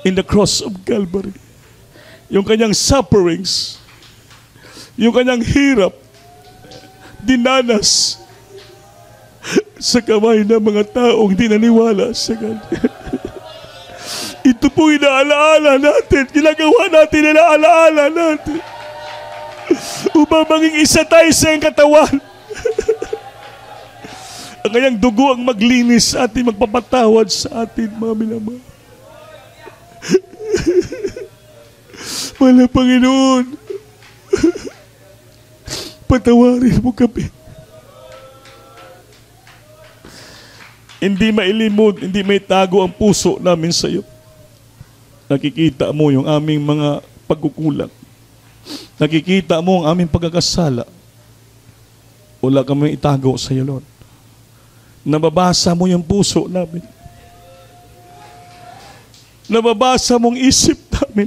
in the cross of Calvary. Yung kanyang sufferings, yung kanyang hirap, dinanas sa kamay ng mga taong di naniwala sa Kanya. Ito po inaalaala natin, ginagawa natin, inaalaala natin. Upang maging isa tayo sa iyong katawan. Ang kanyang dugo ang maglinis sa atin, magpapatawad sa atin, mga minamahal. Wala, Panginoon. Patawarin mo kami. Hindi mailimod, hindi may tago ang puso namin sa iyo. Nakikita mo yung aming mga pagkukulang. Nakikita mo ang aming pagkakasala. Wala kami itago sa iyo, Lord. Nababasa mo yung puso namin. Nababasa mong isip namin.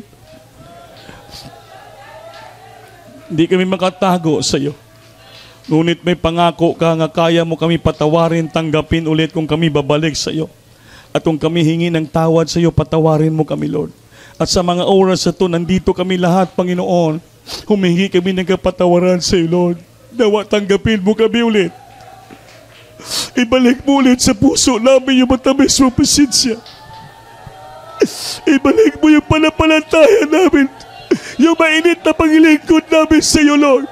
Hindi kami makatago sa iyo. Ngunit may pangako ka nga kaya mo kami patawarin, tanggapin ulit kung kami babalik sa iyo. At kung kami hingi ng tawad sa iyo, patawarin mo kami, Lord. At sa mga oras na ito, nandito kami lahat, Panginoon. Humingi kami ng kapatawaran sa iyo, Lord. Nawa tanggapin mo kami ulit. Ibalik mo ulit sa puso namin yung matamis mo pasensya. Ibalik mo yung panampalataya namin. Yung mainit na pangilingkod namin sa iyo, Lord.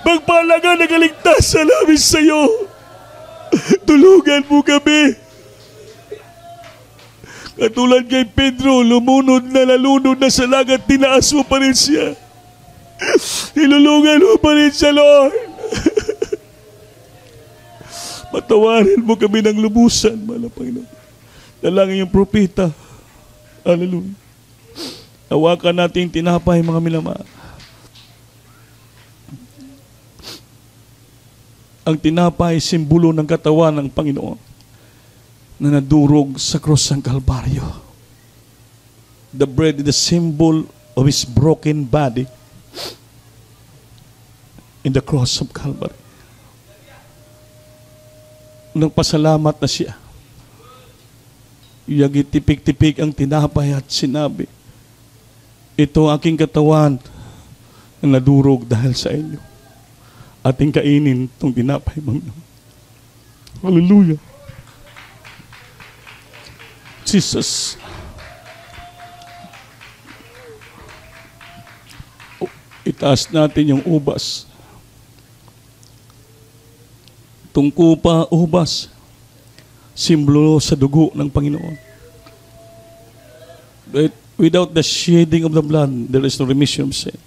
Pagpalaga na kaligtasan namin sa iyo. Tulungan mo kami. Katulad kay Pedro, lumunod na lalunod na sa lagat, tinaas mo pa rin siya. Ilulungan mo pa rin siya, Lord. Patawarin mo kami ng lubusan, mahal na Panginoon. Dalangin yung propeta. Hallelujah. Hawakan natin tinapay, mga minamahal. Ang tinapay, simbolo ng katawan ng Panginoon na nadurog sa cross ng Kalbaryo. The bread is the symbol of His broken body in the cross of Calvary. Nagpasalamat na siya. Tipik-tipik ang tinapay at sinabi, ito aking katawan na nadurog dahil sa inyo. Ating kainin itong tinapay, Panginoon. Hallelujah. Jesus. Itaas natin yung ubas. Itong kupa, ubas, simbolo sa dugo ng Panginoon. But without the shedding of the blood, there is no remission of sin.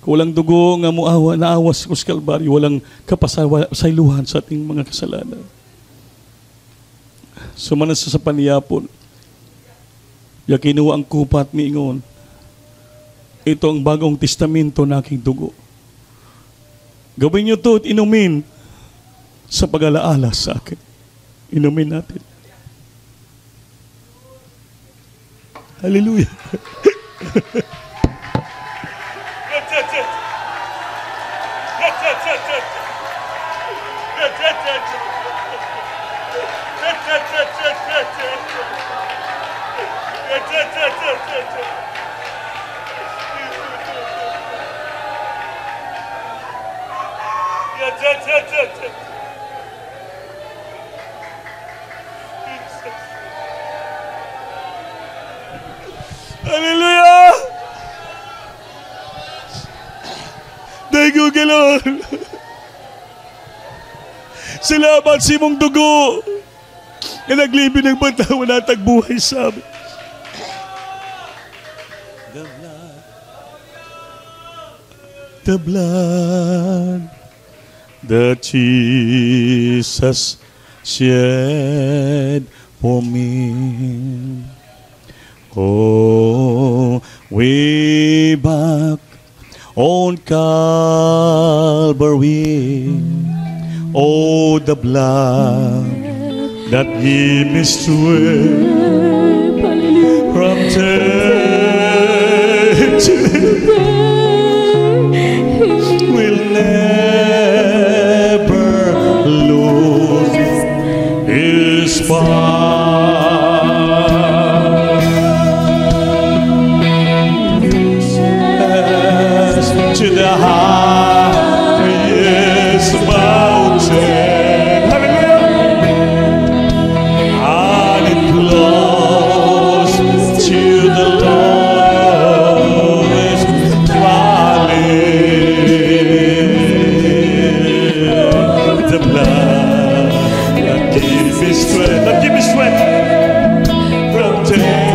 Kung walang dugo nga naawa sa Kalbaryo, walang kapasayluhan sa ating mga kasalanan. Sumanas sa paniyapon, kinuha ang kupa at miingon, ito ang bagong testamento na aking dugo. Gawin niyo ito at inumin sa pag-alaala sa akin. Inumin natin. Hallelujah. Hallelujah! Thank you, Lord. Salamat sa imong dugo na naglibin ng pantawan at tagbuhay sa amin. The blood that Jesus shed for me. Oh, way back on Calvary, oh, the blood that gave me strength from death to will never lose its power. To the highest mountain, hallelujah, and it flows to the lowest valley. The blood that gives me strength, that gives me strength from day to day.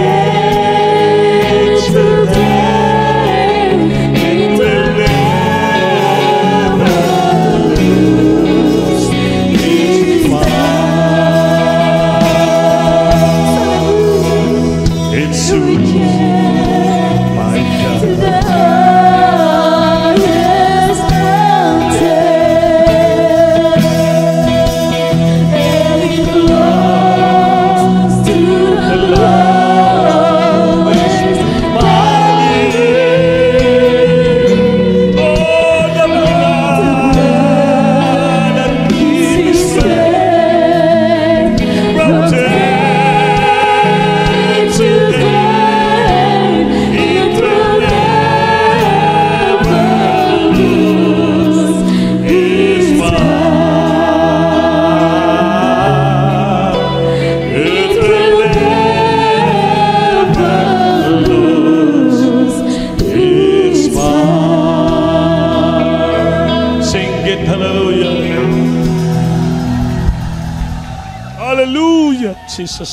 Hallelujah, Jesus.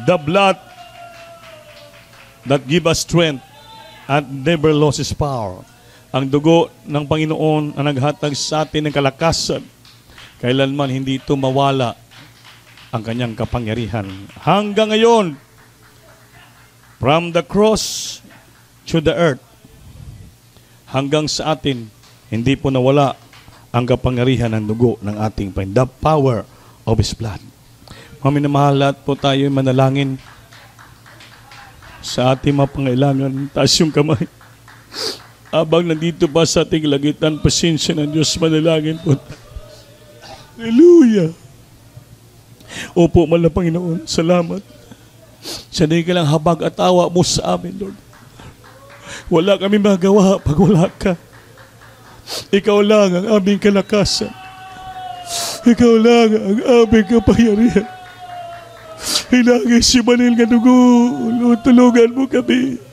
The blood that give us strength and never lost its power. Ang dugo ng Panginoon ang naghatag sa atin ng kalakasan. Kailanman hindi ito mawala ang kanyang kapangyarihan. Hanggang ngayon, from the cross to the earth, hanggang sa atin, hindi po nawala ang kapangyarihan ng dugo ng ating Panginoon. The power of His blood. Mga minamahal, lahat po tayo manalangin sa ating mga pangailangan. Taas yung kamay. Abang nandito pa sa ating lagitan, pasensya ng Diyos, manalangin po. Hallelujah. Opo, mahal na Panginoon, salamat. Sanay ka lang habag at awa mo sa amin, Lord. Wala kami magawa pag wala ka. Ikaw lang ang aming kalakasan. Ikaw lang ang aming kapangyarihan. Hinagis si Manil nga dugo, Lord, tulungan mo kami.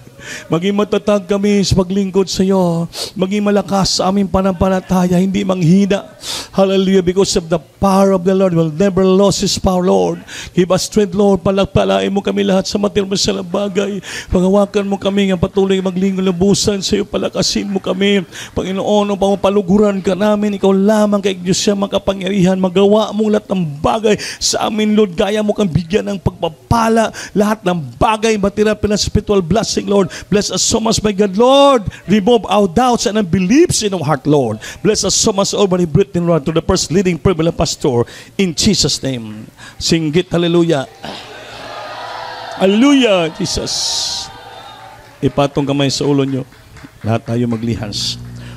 Maging matatag kami sa paglingkod sa iyo. Maging malakas sa aming panampalataya, hindi manghina. Hallelujah, because of the power of the Lord will never lose His power, Lord. Give us strength, Lord. Palagpalain mo kami lahat sa material na bagay. Panghawakan mo kami ng patuloy maglingkod lubusan sa iyo. Palakasin mo kami. Panginoon, upang paluguran ka namin. Ikaw lamang kay Diyos siya makapangyarihan. Magawa mong lahat ng bagay sa amin, Lord. Gaya mo kang bigyan ng pagpapala. Lahat ng bagay, material, spiritual blessing, Lord. Bless us so much, my God, Lord. Remove our doubts and unbeliefs in our heart, Lord. Bless us so much, Almighty Britain, Lord, to the first leading privilege pastor in Jesus' name. Singgit, hallelujah. Hallelujah, Jesus. Ipatong kamay sa ulo nyo. Lahat tayo maglihas.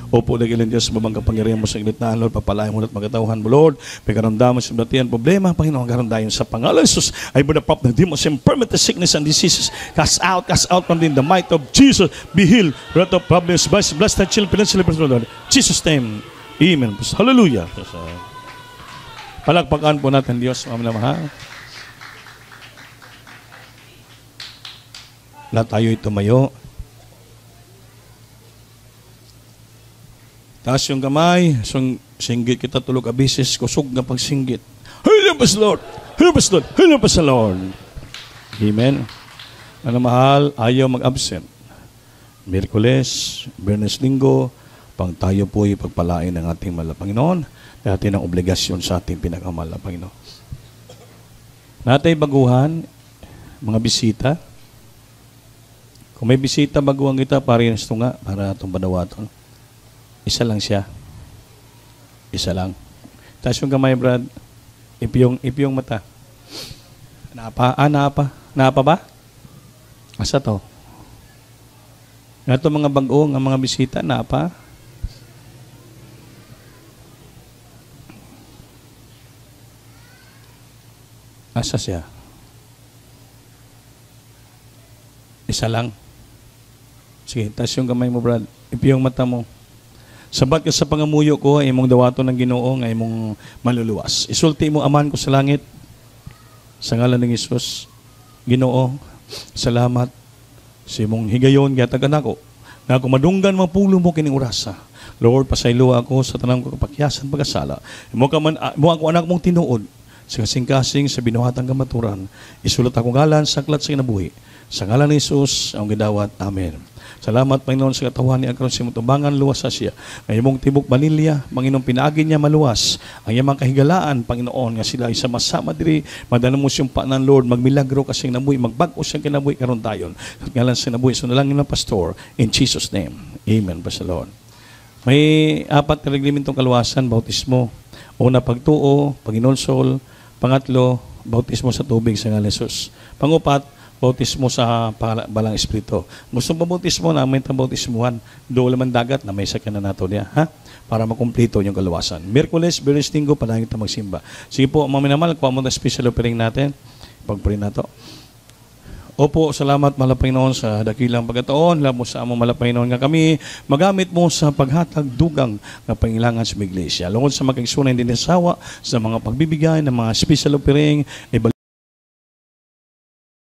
Opo, dakilang Diyos, babang kapangyarihan mo sa inglit na, Lord, papalayan mo at magatauhan mo, Lord. May karamdaman sa datihan problema, Panginoon, karamdaman sa pangalan Jesus. I put a prop ng demons, infirmity, sickness, and diseases. Cast out from them, the might of Jesus. Be healed. Wrath of problems, bless the children, financially, Lord. Jesus' name. Amen. Hallelujah. Palakpakan po natin, Diyos, mga mahal. Lahat tayo tumayo. Taas yung kamay, singgit kita tulog abisis, kusog na pagsinggit. Help us, Lord! Help us, Lord! Help us, Lord! Amen. Ano mahal, ayaw mag-absent. Miyerkules, Biyernes, Linggo, pang tayo po'y pagpalain ng ating mahal na Panginoon, dahil ng obligasyon sa ating pinakamahal na Panginoon. Natay baguhan, mga bisita. Kung may bisita, baguhan kita, parehas ito nga, para itong padawaton. Isa lang siya. Isa lang. Taas yung kamay, Brad. Ipiyong mata. Napa? Napa ba? Asa to? Ito mga bagoong, ang mga bisita, napa? Asa siya? Isa lang. Sige, taas yung kamay mo, Brad. Ipiyong mata mo. Sabat ka sa pangamuyo ko, ay mong dawato ng Ginoo, ay mong maluluwas. Isulti mo, aman ko sa langit, sa ngalan ng Isus. Ginoo, salamat sa imong higayon, gatagan ako, na kung madunggan mga pulo mo kining orasa. Lord, pasaylo ako sa tanang kapakyasan pagkasala. Mo ako anak mong tinuod, sa kasing-kasing sa binuhatang kamaturan. Isulat akong ngalan, saklat sa kinabuhi. Sa ngalan ng Isus, ang gidawat. Amen. Salamat, Panginoon, sa katawan ni Agron si Mutubangan, luwas sa siya. Ngayon mong tibok banilya, Panginoon, pinagin niya maluwas. Ang iyang kahigalaan, Panginoon, nga sila ay sama-sama diri, madala mo siyang paanan, Lord, magmilagro kasing nabuhi, magbago siyang kinabuhi karon tayon. At ngalan sa nabuhi, sunalangin ng pastor, in Jesus' name. Amen. Basta Lord. May 4 na reglamentong kaluwasan, bautismo. Una, pagtuo, paginulsol. Pangatlo, bautismo sa tubig sa ngalan Jesus. Pangupat, bautismo sa balang espiritu. Gusto mo bautismo na may bautismuhan, doon naman dagat na may sakyan na nato niya, ha? Para makumplito yung kaluwasan. Miyerkules, Biyernes, Linggo, panahon kita magsimba. Sige po, maminamal, kuha mo na special offering natin. Pag-pray na to. Opo, salamat mahal na Panginoon sa dakilang pagkataon. Labo sa among mahal na Panginoon nga kami magamit mo sa paghatag dugang na pangilangan sa iglesia. Lungod sa magkaisunay din sawa sa mga pagbibigay ng mga special offering,